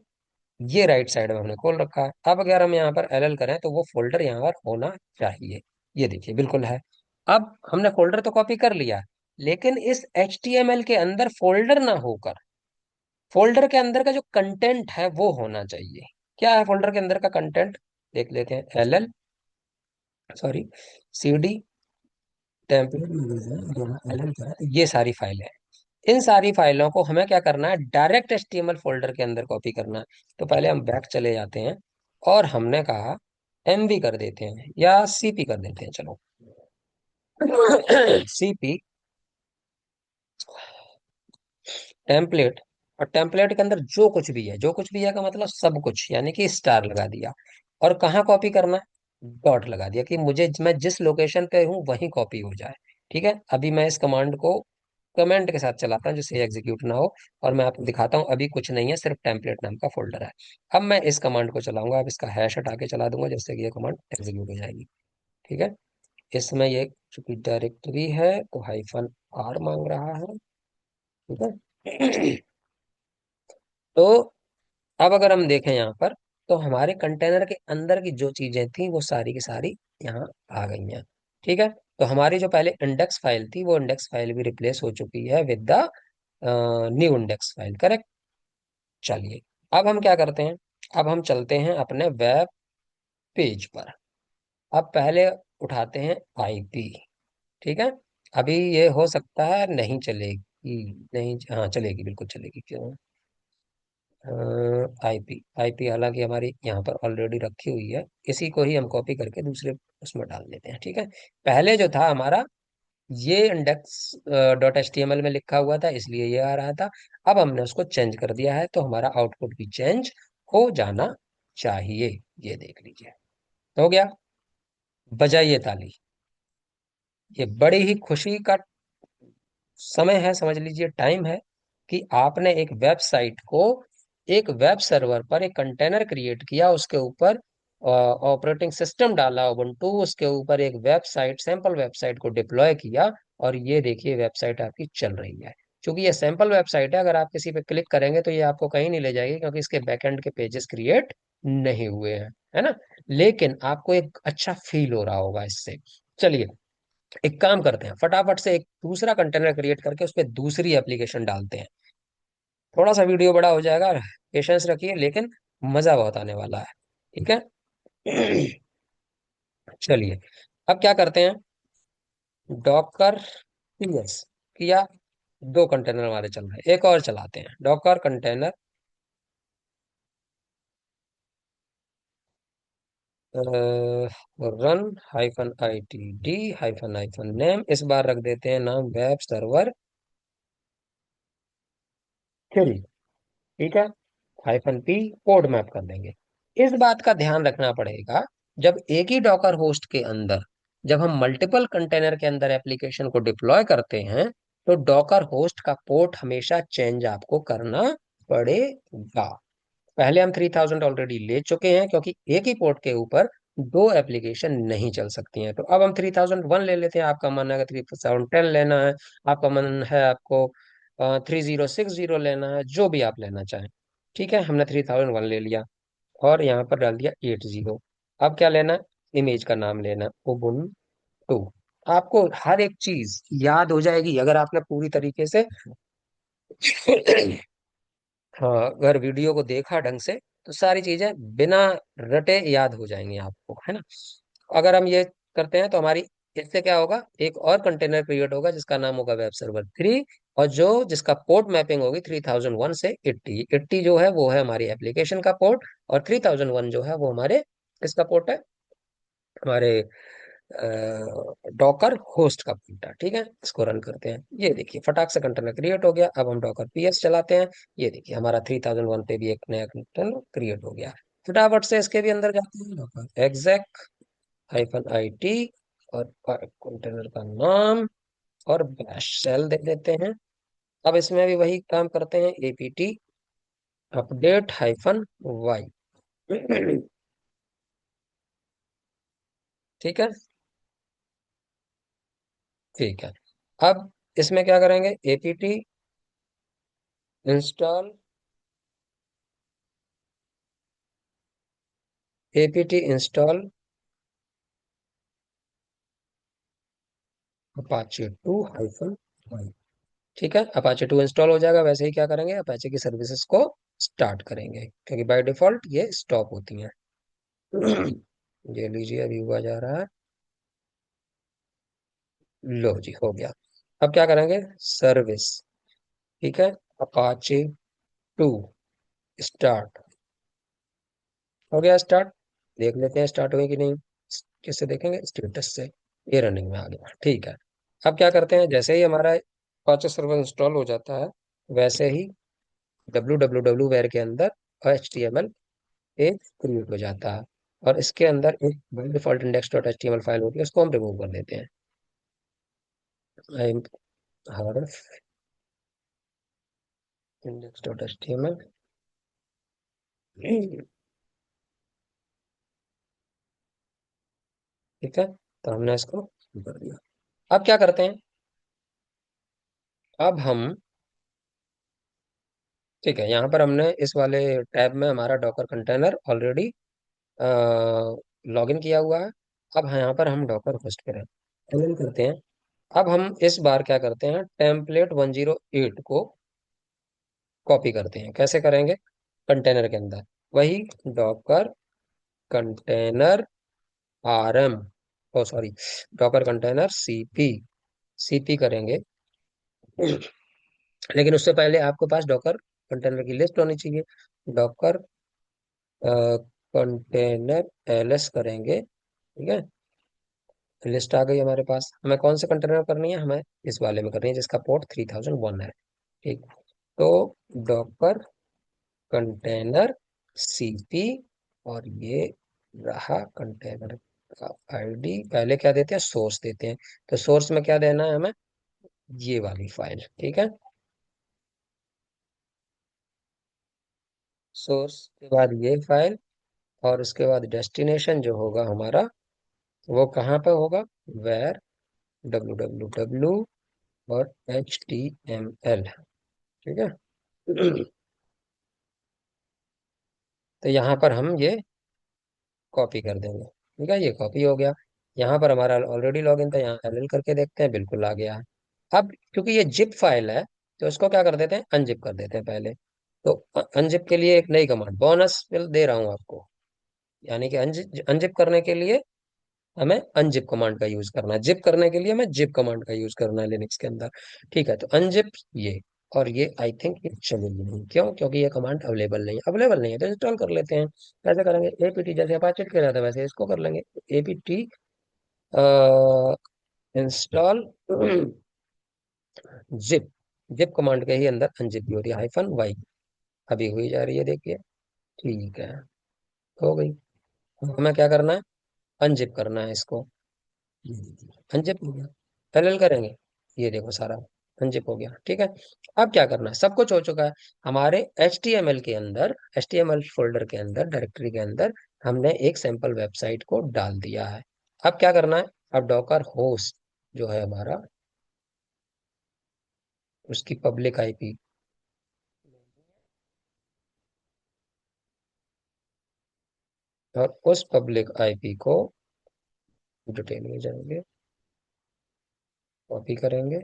ये राइट साइड में हमने खोल रखा है। अब अगर हम यहाँ पर एल करें तो वो फोल्डर यहाँ पर होना चाहिए। ये देखिए बिल्कुल है। अब हमने फोल्डर तो कॉपी कर लिया, लेकिन इस HTML के अंदर फोल्डर ना होकर फोल्डर के अंदर का जो कंटेंट है वो होना चाहिए। क्या है फोल्डर के अंदर का कंटेंट, देख लेते हैं। LL, sorry, CD, template LL का है, ये सारी फाइलें हैं। इन सारी फाइलों को हमें क्या करना है, डायरेक्ट HTML फोल्डर के अंदर कॉपी करना है। तो पहले हम बैक चले जाते हैं और हमने कहा MV कर देते हैं या CP कर देते हैं, चलो। CP टेम्पलेट, और टेम्पलेट के अंदर जो कुछ भी है, जो कुछ भी है का मतलब सब कुछ, यानी कि स्टार लगा दिया। और कहाँ कॉपी करना है, डॉट लगा दिया कि मुझे, मैं जिस लोकेशन पे हूँ वहीं कॉपी हो जाए। ठीक है, अभी मैं इस कमांड को कमेंट के साथ चलाता हूँ जिससे एग्जीक्यूट ना हो, और मैं आपको दिखाता हूँ अभी कुछ नहीं है, सिर्फ टेम्पलेट नाम का फोल्डर है। अब मैं इस कमांड को चलाऊंगा, अब इसका हैश हटा के चला दूंगा जिससे कि ये कमांड एग्जीक्यूट हो जाएगी। ठीक है, इसमें ये चूंकि डायरेक्टरी है तो -R मांग रहा है। ठीक है। तो अब अगर हम देखें यहाँ पर, तो हमारे कंटेनर के अंदर की जो चीजें थी वो सारी की सारी यहाँ आ गई हैं। ठीक है, तो हमारी जो पहले इंडेक्स फाइल थी वो इंडेक्स फाइल भी रिप्लेस हो चुकी है with the new index file, correct. चलिए, अब हम क्या करते हैं, अब हम चलते हैं अपने वेब पेज पर। अब पहले उठाते हैं IP। ठीक है, अभी ये हो सकता है नहीं चलेगी, नहीं, हाँ चलेगी, बिल्कुल चलेगी, क्यों। IP, IP हालांकि हमारी यहाँ पर ऑलरेडी रखी हुई है, इसी को ही हम कॉपी करके दूसरे उसमें डाल देते हैं। ठीक है, पहले जो था हमारा, ये इंडेक्स .html में लिखा हुआ था इसलिए ये आ रहा था। अब हमने उसको चेंज कर दिया है तो हमारा आउटपुट भी चेंज हो जाना चाहिए। ये देख लीजिए, हो गया। बजाइए ताली, ये बड़ी ही खुशी का समय है, समझ लीजिए टाइम है, कि आपने एक वेबसाइट को, एक वेब सर्वर पर एक कंटेनर क्रिएट किया, उसके ऊपर ऑपरेटिंग सिस्टम डाला उबुंटू, उसके ऊपर एक वेबसाइट, सैंपल वेबसाइट को डिप्लॉय किया, और ये देखिए वेबसाइट आपकी चल रही है। क्योंकि ये सैंपल वेबसाइट है, अगर आप किसी पे क्लिक करेंगे तो ये आपको कहीं नहीं ले जाएगी, क्योंकि इसके बैकएंड के पेजेस क्रिएट नहीं हुए हैं, है ना। लेकिन आपको एक अच्छा फील हो रहा होगा इससे। चलिए, एक काम करते हैं, फटाफट से एक दूसरा कंटेनर क्रिएट करके उस पर दूसरी एप्लीकेशन डालते हैं। थोड़ा सा वीडियो बड़ा हो जाएगा, पेशेंस रखिए, लेकिन मजा बहुत आने वाला है। ठीक है। चलिए, अब क्या करते हैं, डॉकर PS किया, दो कंटेनर हमारे चल रहे हैं, एक और चलाते हैं, Docker container run -ITD -name, इस बार रख देते हैं नाम वेब सर्वर 3। ठीक है, -P कोड मैप कर देंगे। इस बात का ध्यान रखना पड़ेगा, जब एक ही डॉकर होस्ट के अंदर, जब हम मल्टीपल कंटेनर के अंदर एप्लीकेशन को डिप्लॉय करते हैं, तो डॉकर होस्ट का पोर्ट हमेशा चेंज आपको करना पड़ेगा। पहले हम 3000 ऑलरेडी ले चुके हैं, क्योंकि एक ही पोर्ट के ऊपर दो एप्लीकेशन नहीं चल सकती हैं। तो अब हम 3001 ले लेते हैं, आपका मन है अगर 3010 लेना है, आपका मन है आपको 3060 लेना है, जो भी आप लेना चाहें। ठीक है, हमने 3001 ले लिया और यहाँ पर डाल दिया 80। अब क्या लेना है, इमेज का नाम लेना, उबुंटू। आपको हर एक चीज याद हो जाएगी अगर आपने पूरी तरीके से हाँ, अगर वीडियो को देखा ढंग से तो सारी चीजें बिना रटे याद हो जाएंगी आपको, है ना। अगर हम ये करते हैं तो हमारी, इससे क्या होगा, एक और कंटेनर क्रिएट होगा जिसका नाम होगा वेब सर्वर 3, और जो जिसका पोर्ट मैपिंग होगी 3001 से 80 जो है वो है हमारी एप्लीकेशन का पोर्ट, और 3001 जो है वो हमारे किसका पोर्ट है, हमारे डॉकर होस्ट का पोर्ट है। ठीक है, इसको रन करते हैं, ये देखिए फटाक से कंटेनर क्रिएट हो गया। अब हम डॉकर PS चलाते हैं, ये देखिए हमारा 3001 पे भी एक नया कंटेनर क्रिएट हो गया। फटाफट से इसके भी अंदर जाते हैं, डॉकर exec -IT, और कंटेनर का नाम और बैश शेल दे देते हैं। अब इसमें भी वही काम करते हैं, apt update -y। ठीक है। ठीक है। अब इसमें क्या करेंगे, APT install, APT install Apache 2 hyphen. ठीक है, अपाचे 2 इंस्टॉल हो जाएगा। वैसे ही क्या करेंगे, अपाचे की सर्विसेज को स्टार्ट करेंगे, क्योंकि बाय डिफॉल्ट ये स्टॉप होती हैं। ये लीजिए, अभी हुआ जा रहा है। लो जी, हो गया। अब क्या करेंगे, सर्विस। ठीक है, अपाचे 2 स्टार्ट। हो गया स्टार्ट। देख लेते हैं स्टार्ट हुई कि नहीं। किससे देखेंगे, स्टेटस से। ये रनिंग में आ गया, ठीक है। अब क्या करते हैं, जैसे ही हमारा अपाचे सर्वर इंस्टॉल हो जाता है, वैसे ही www वेर के अंदर HTML एक क्रिएट हो जाता है। और इसके अंदर एक by default index dot H T M L file होती है, उसको हम रिमूव कर देते हैं। हर index dot H T M L. ठीक है, तो हमने इसको कर दिया। अब क्या करते हैं, अब हम, ठीक है, यहाँ पर हमने इस वाले टैब में हमारा डॉकर कंटेनर ऑलरेडी लॉगिन किया हुआ है। अब यहाँ पर हम डॉकर होस्ट करें, ln करते हैं। अब हम इस बार क्या करते हैं, टेम्पलेट 108 को कॉपी करते हैं। कैसे करेंगे, कंटेनर के अंदर वही Docker container RM, oh sorry, Docker container CP, CP करेंगे। लेकिन उससे पहले आपके पास डॉकर कंटेनर की लिस्ट होनी चाहिए। डॉकर कंटेनर एलएस करेंगे, ठीक है। लिस्ट आ गई हमारे पास। हमें कौन से कंटेनर करनी है, हमें इस वाले में करनी है जिसका पोर्ट 3001 है। ठीक, तो डॉकर कंटेनर सीपी, और ये रहा कंटेनर का आईडी। पहले क्या देते हैं, सोर्स देते हैं। तो सोर्स में क्या देना है हमें, ये वाली फाइल, ठीक है। सोर्स के बाद ये फाइल, और उसके बाद डेस्टिनेशन जो होगा हमारा, वो कहाँ पे होगा, वेर www और HTML, ठीक है। तो यहाँ पर हम ये कॉपी कर देंगे, ठीक है। ये कॉपी हो गया। यहाँ पर हमारा ऑलरेडी लॉगिन था, यहाँ एल करके देखते हैं, बिल्कुल आ गया है। अब क्योंकि ये जिप फाइल है, तो इसको क्या कर देते हैं, अनजिप कर देते हैं पहले। तो अनजिप के लिए एक नई कमांड बोनस दे रहा हूँ आपको, यानी कि अनजिप अनजिप करने के लिए हमें अनजिप कमांड का यूज करना है, जिप करने के लिए हमें जिप कमांड का यूज करना है लिनक्स के अंदर। ठीक है, तो अनजिप ये, और ये आई थिंक ये चलेगी नहीं, क्यों, क्योंकि ये कमांड अवेलेबल नहीं है, तो इंस्टॉल कर लेते हैं। कैसे करेंगे, एपीटी जैसे अपाचे किया जाता है वैसे इसको कर लेंगे। APT install zip, zip command के ही अंदर अनजिप भी होती है, -y, अभी हुई जा रही है, देखिए। ठीक है, हो गई। अब हमें क्या करना है, अनजिप करना है इसको। अनजिप हो गया, पैरेलल करेंगे, ये देखो सारा अनजिप हो गया, ठीक है। अब क्या करना है, सब कुछ हो चुका है। हमारे HTML के अंदर, HTML फोल्डर के अंदर, डायरेक्टरी के अंदर हमने एक सैंपल वेबसाइट को डाल दिया है। अब क्या करना है, अब डॉकर होस्ट जो है हमारा, उसकी पब्लिक आईपी, और उस पब्लिक आईपी को डिटेल में जाएंगे, कॉपी करेंगे,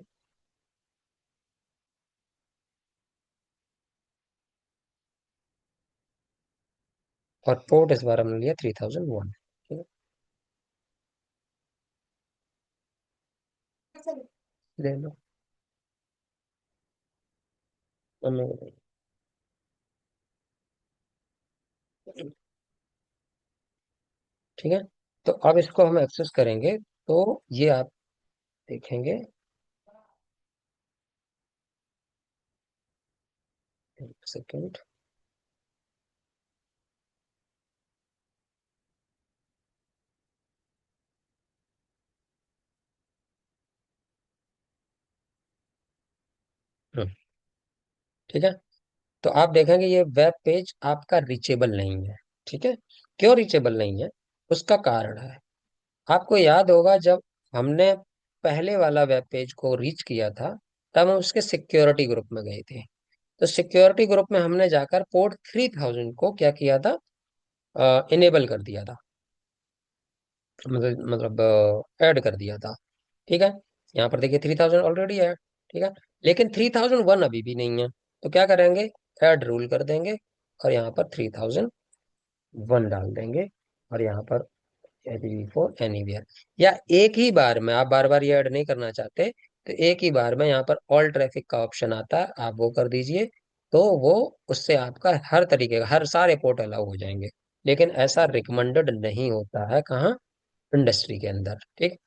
और पोर्ट इस बार हमने लिया 3001, ठीक है। ले लो, हमें, ठीक है। तो अब इसको हम एक्सेस करेंगे, तो ये आप देखेंगे, एक सेकेंड। ठीक है, तो आप देखेंगे ये वेब पेज आपका रीचेबल नहीं है, ठीक है। क्यों रीचेबल नहीं है, उसका कारण है। आपको याद होगा जब हमने पहले वाला वेब पेज को रीच किया था, तब हम उसके सिक्योरिटी ग्रुप में गए थे। तो सिक्योरिटी ग्रुप में हमने जाकर पोर्ट 3000 को क्या किया था, इनेबल कर दिया था, मतलब ऐड कर दिया था। ठीक है, यहाँ पर देखिए 3000 ऑलरेडी है। ठीक है, लेकिन 3001 अभी भी नहीं है। तो क्या करेंगे, ऐड रूल कर देंगे और यहाँ पर 3001 डाल देंगे, और यहाँ पर फॉर एनीवेयर, या एक ही बार में, आप बार बार ये ऐड नहीं करना चाहते तो एक ही बार में यहाँ पर ऑल ट्रैफिक का ऑप्शन आता है, आप वो कर दीजिए। तो वो, उससे आपका हर तरीके का, हर सारे पोर्ट अलाउ हो जाएंगे। लेकिन ऐसा रिकमेंडेड नहीं होता है, कहाँ, इंडस्ट्री के अंदर। ठीक,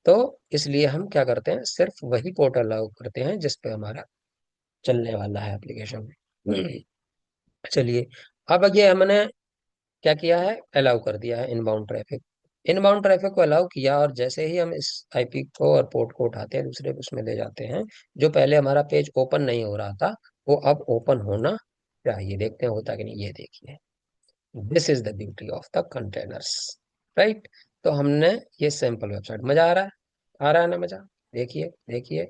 तो इसलिए हम क्या करते हैं, सिर्फ वही पोर्ट अलाउ करते हैं जिस पे हमारा चलने वाला है एप्लीकेशन। चलिए, अब ये हमने क्या किया है, अलाउ कर दिया है इनबाउंड ट्रैफिक। इनबाउंड ट्रैफिक को अलाउ किया, और जैसे ही हम इस आईपी को और पोर्ट को उठाते हैं, दूसरे उसमें ले जाते हैं, जो पहले हमारा पेज ओपन नहीं हो रहा था, वो अब ओपन होना चाहिए। देखते हैं होता कि नहीं, ये देखिए, this is the beauty of the containers, right. तो हमने ये सैंपल वेबसाइट, मजा आ रहा है, आ रहा है ना मजा। देखिए देखिए,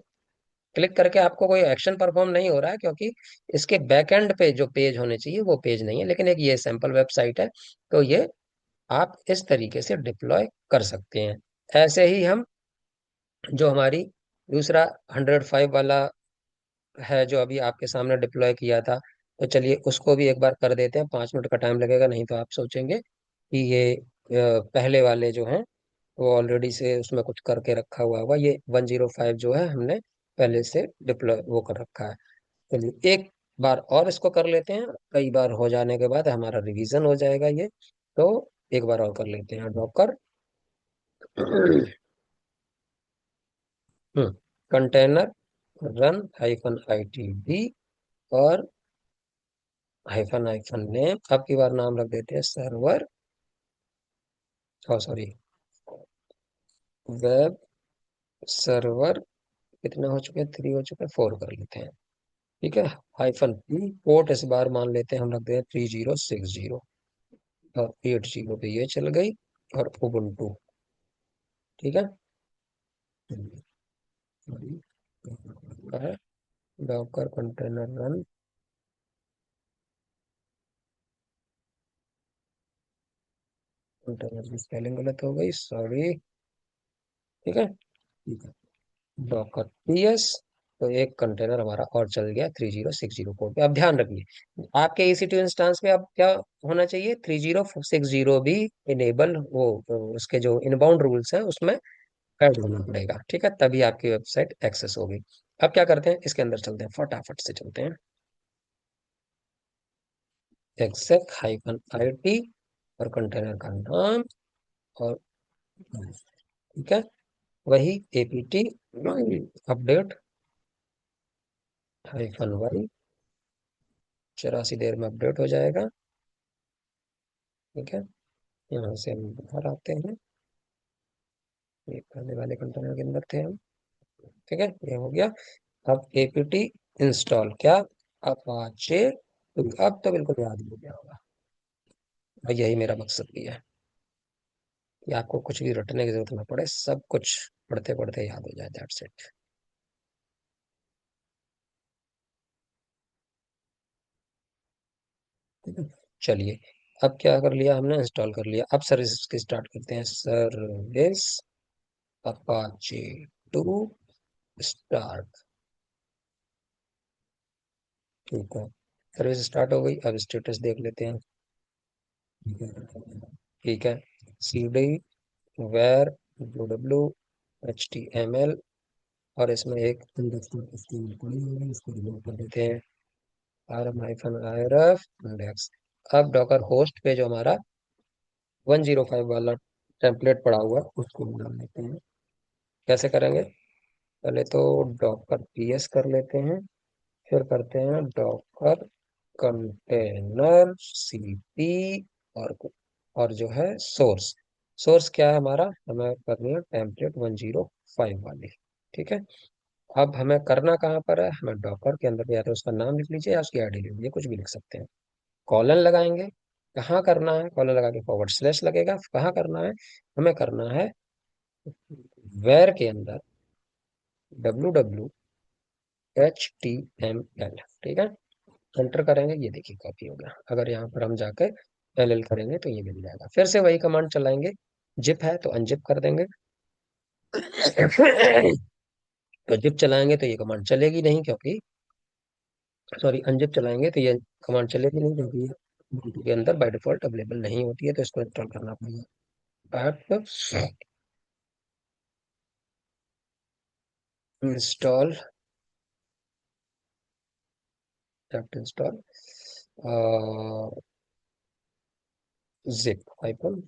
क्लिक करके आपको कोई एक्शन परफॉर्म नहीं हो रहा है, क्योंकि इसके बैकएंड पे जो पेज होने चाहिए वो पेज नहीं है, लेकिन एक ये सैंपल वेबसाइट है। तो ये आप इस तरीके से डिप्लॉय कर सकते हैं। ऐसे ही हम, जो हमारी दूसरा 105 वाला है, जो अभी आपके सामने डिप्लॉय किया था, तो चलिए उसको भी एक बार कर देते हैं। 5 मिनट का टाइम लगेगा, नहीं तो आप सोचेंगे कि ये पहले वाले जो हैं वो ऑलरेडी से उसमें कुछ करके रखा हुआ होगा। ये 105 जो है, हमने पहले से डिप्लॉय वो कर रखा है। चलिए एक बार और इसको कर लेते हैं, कई बार हो जाने के बाद हमारा रिवीजन हो जाएगा ये। तो एक बार और कर लेते हैं, Docker container run hyphen I T D, और हाइफन हाइफन नेम, अब की बार नाम रख देते हैं सर्वर, सॉरी, वेब सर्वर। कितने हो चुके हैं, 3 हो चुके हैं, 4 कर लेते हैं। ठीक है, हाइफन पी, पोर्ट इस बार मान लेते हैं, हम रख दें 3060, और 80 पे ये चल गई, और उबुंटू। ठीक है, डॉकर कंटेनर रन, कंटेनर की स्पेलिंग गलत हो गई, सॉरी। ठीक है, ठीक है, डॉकर पीएस। तो एक कंटेनर हमारा और चल गया 3060 पोर्ट पे। अब ध्यान रखिए, आपके EC2 इंस्टेंस में अब क्या होना चाहिए, 3060 भी इनेबल, वो उसके जो इनबाउंड रूल्स हैं उसमें ऐड होना पड़ेगा। ठीक है, तभी आपकी वेबसाइट एक्सेस होगी। अब क्या करते हैं, इसके अंदर चलते हैं, फटाफट से चलते हैं। एक्सेक हाइफन आई टी, और कंटेनर का नाम, और ठीक है, वही एपीटी अपडेट हाइफन वाई, 84 देर में अपडेट हो जाएगा। ठीक है, यहाँ से हम बाहर आते हैं, ये पहले वाले कंटेनर के अंदर थे हम। ठीक है, ये हो गया। अब एपीटी इंस्टॉल क्या, अपाचे, तो अब तो बिल्कुल याद ही हो गया होगा, और यही मेरा मकसद भी है कि आपको कुछ भी रटने की जरूरत ना पड़े, सब कुछ पढ़ते पढ़ते याद हो जाए, दैट्स इट। ठीक है, चलिए, अब क्या कर लिया हमने, इंस्टॉल कर लिया। अब सर्विस की स्टार्ट करते हैं, सर्विस अपाचे 2 स्टार्ट। ठीक है, सर्विस स्टार्ट हो गई, अब स्टेटस देख लेते हैं। ठीक है, C D var W H T M L, और इसमें एक इंडेक्स HTML पड़ी हुई है, इसको रिमूव कर देते हैं, R M hyphen I F index. अब डॉकर होस्ट पे जो हमारा 105 वाला टेम्पलेट पड़ा हुआ है, उसको हम डाल लेते हैं। कैसे करेंगे, पहले तो डॉकर पीएस कर लेते हैं, फिर करते हैं डॉकर कंटेनर सीपी, और और जो है सोर्स, सोर्स क्या है हमारा, हमें करनी है टेम्पलेट 105 वाली। ठीक है, अब हमें करना कहाँ पर है, हमें डॉकर के अंदर या तो उसका नाम लिख लीजिए या उसकी आईडी लिख लीजिए, कुछ भी लिख सकते हैं। कॉलन लगाएंगे, कहाँ करना है, कॉलन लगा के फॉरवर्ड स्लैश लगेगा, कहाँ करना है, हमें करना है वेर के अंदर WWHTML, ठीक है। एंटर करेंगे, ये देखिए कॉपी हो गया। अगर यहाँ पर हम जाकर LL करेंगे तो ये मिल जाएगा। फिर से वही कमांड चलाएंगे, जिप है तो अनजिप कर देंगे। तो जिप चलाएंगे तो ये कमांड चलेगी नहीं, क्योंकि सॉरी अनजिप चलाएंगे तो ये कमांड चलेगी नहीं, क्योंकि ये ubuntu के अंदर बाय डिफॉल्ट अवेलेबल नहीं होती है, तो इसको इंस्टॉल करना पड़ेगा। App install, app install zip hyphen,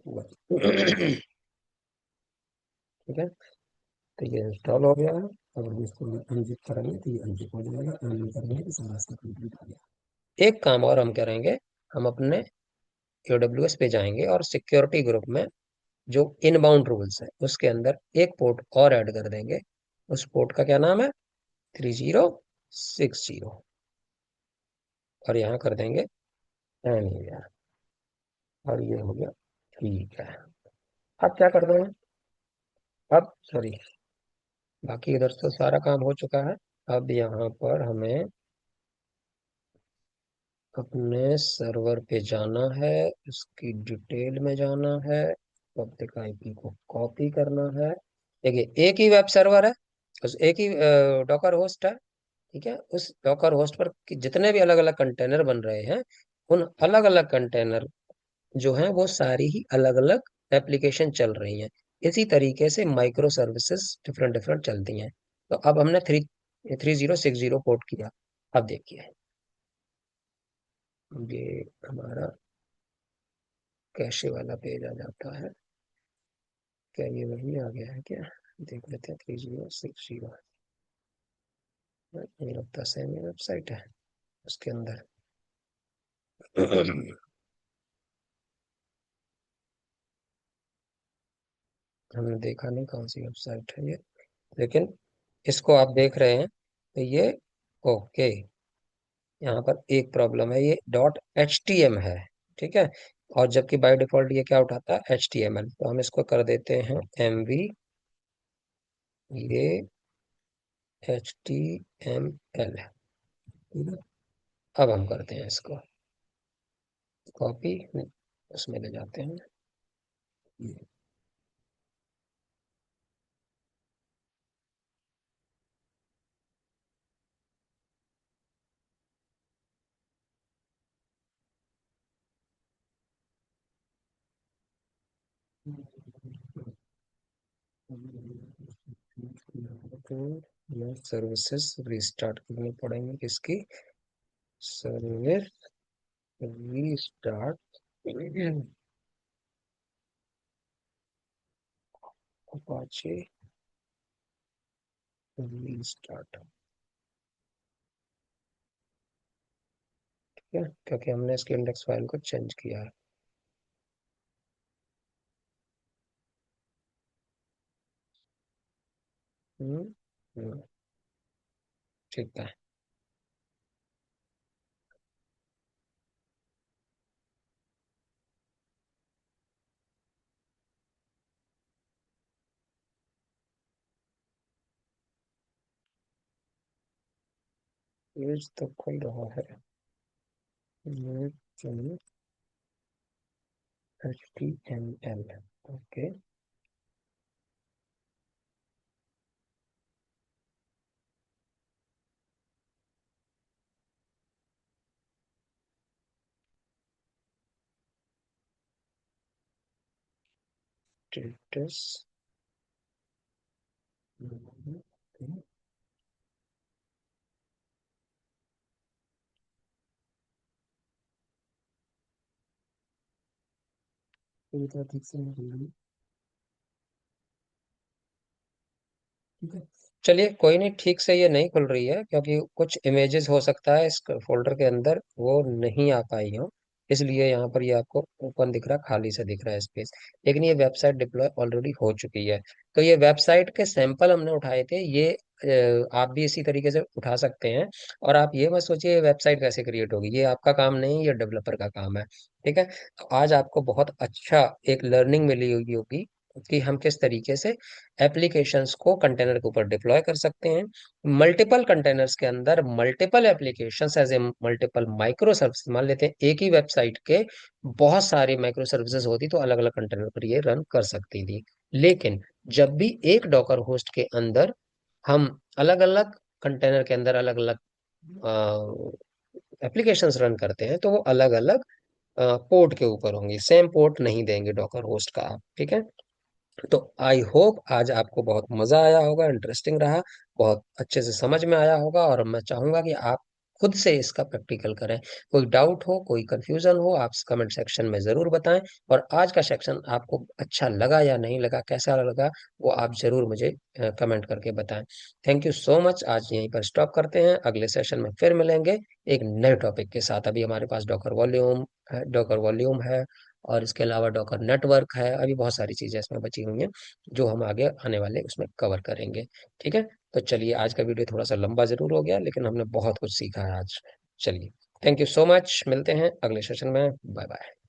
ठीक है। तो ये इंस्टॉल हो गया है। अगर इसको अनजिप करेंगे तो ये अनजिप हो जाएगा, अनजिप करेंगे तो सारा इसका कंप्लीट हो गया। एक काम और हम करेंगे, हम अपने AWS पे जाएंगे और सिक्योरिटी ग्रुप में जो इनबाउंड रूल्स है उसके अंदर एक पोर्ट और ऐड कर देंगे। उस पोर्ट का क्या नाम है? 3060। और यहाँ कर देंगे एनीवेयर, और ये हो गया, ठीक है। अब क्या कर देंगे, अब सॉरी, बाकी इधर तो सारा काम हो चुका है। अब यहाँ पर हमें अपने सर्वर पे जाना है, उसकी डिटेल में जाना है, पब्लिक आईपी को कॉपी करना है। देखिए एक ही वेब सर्वर है, उस एक ही डॉकर होस्ट है, ठीक है। उस डॉकर होस्ट पर जितने भी अलग अलग कंटेनर बन रहे हैं, उन अलग अलग कंटेनर जो हैं वो सारी ही अलग अलग एप्लीकेशन चल रही हैं। इसी तरीके से माइक्रो सर्विसेज डिफरेंट डिफरेंट चलती हैं। तो अब हमने 3060 पोर्ट किया। अब देखिए, ये हमारा कैशे वाला पेज आ जाता है। क्या ये वही आ गया है क्या? देख लेते हैं। 3060 ये लगता सेम वेबसाइट है उसके अंदर। हमने देखा नहीं कौन सी वेबसाइट है ये, लेकिन इसको आप देख रहे हैं तो ये ओके। यहाँ पर एक प्रॉब्लम है, ये .htm है, ठीक है। और जबकि बाय डिफॉल्ट ये क्या उठाता है? HTML। तो हम इसको कर देते हैं MV, ये HTML है, ठीक है। अब हम करते हैं इसको कॉपी, उसमें ले जाते हैं। तो ये सर्विसेज रिस्टार्ट करनी पड़ेंगी, किसकी? सर्विस रीस्टार्ट, अपाचे रीस्टार्ट, ठीक है, क्योंकि हमने इसके इंडेक्स फाइल को चेंज किया है। हम्म, हम्म, ठीक है। पेज तो खुल रहा है। ये चाहिए HTML, ओके। स्टेटस, ठीक से नहीं खुल रही, ठीक है। चलिए कोई नहीं, ठीक से ये नहीं खुल रही है क्योंकि कुछ इमेजेस हो सकता है इस फोल्डर के अंदर वो नहीं आ पाई हो, इसलिए यहाँ पर ये आपको ओपन दिख रहा है, खाली से दिख रहा है स्पेस। लेकिन ये वेबसाइट डिप्लॉय ऑलरेडी हो चुकी है। तो ये वेबसाइट के सैंपल हमने उठाए थे, ये आप भी इसी तरीके से उठा सकते हैं। और आप ये मत सोचिए ये वेबसाइट कैसे क्रिएट होगी, ये आपका काम नहीं, ये डेवलपर का काम है, ठीक है। तो आज आपको बहुत अच्छा एक लर्निंग मिली होगी कि हम किस तरीके से एप्लीकेशंस को कंटेनर के ऊपर डिप्लॉय कर सकते हैं, मल्टीपल कंटेनर्स के अंदर multiple applications as a multiple micro service. मान लेते हैं एक ही वेबसाइट के बहुत सारी माइक्रो सर्विसेज होती तो अलग अलग कंटेनर पर ये रन कर सकती थी। लेकिन जब भी एक डॉकर होस्ट के अंदर हम अलग अलग कंटेनर के अंदर अलग अलग एप्लीकेशंस रन करते हैं, तो वो अलग अलग पोर्ट के ऊपर होंगी, सेम पोर्ट नहीं देंगे डॉकर होस्ट का आप। ठीक है, तो आई होप आज आपको बहुत मजा आया होगा, इंटरेस्टिंग रहा, बहुत अच्छे से समझ में आया होगा, और मैं चाहूंगा कि आप खुद से इसका प्रैक्टिकल करें। कोई डाउट हो, कोई कंफ्यूजन हो, आप कमेंट सेक्शन में जरूर बताएं। और आज का सेक्शन आपको अच्छा लगा या नहीं लगा, कैसा लगा, वो आप जरूर मुझे कमेंट करके बताएं। Thank you so much. आज यहीं पर स्टॉप करते हैं, अगले सेशन में फिर मिलेंगे एक नए टॉपिक के साथ। अभी हमारे पास डॉकर वॉल्यूम है, और इसके अलावा डॉकर नेटवर्क है, अभी बहुत सारी चीजें इसमें बची हुई हैं जो हम आगे आने वाले उसमें कवर करेंगे। ठीक है, तो चलिए, आज का वीडियो थोड़ा सा लंबा जरूर हो गया, लेकिन हमने बहुत कुछ सीखा है आज। चलिए, थैंक यू सो मच, मिलते हैं अगले सेशन में। Bye bye.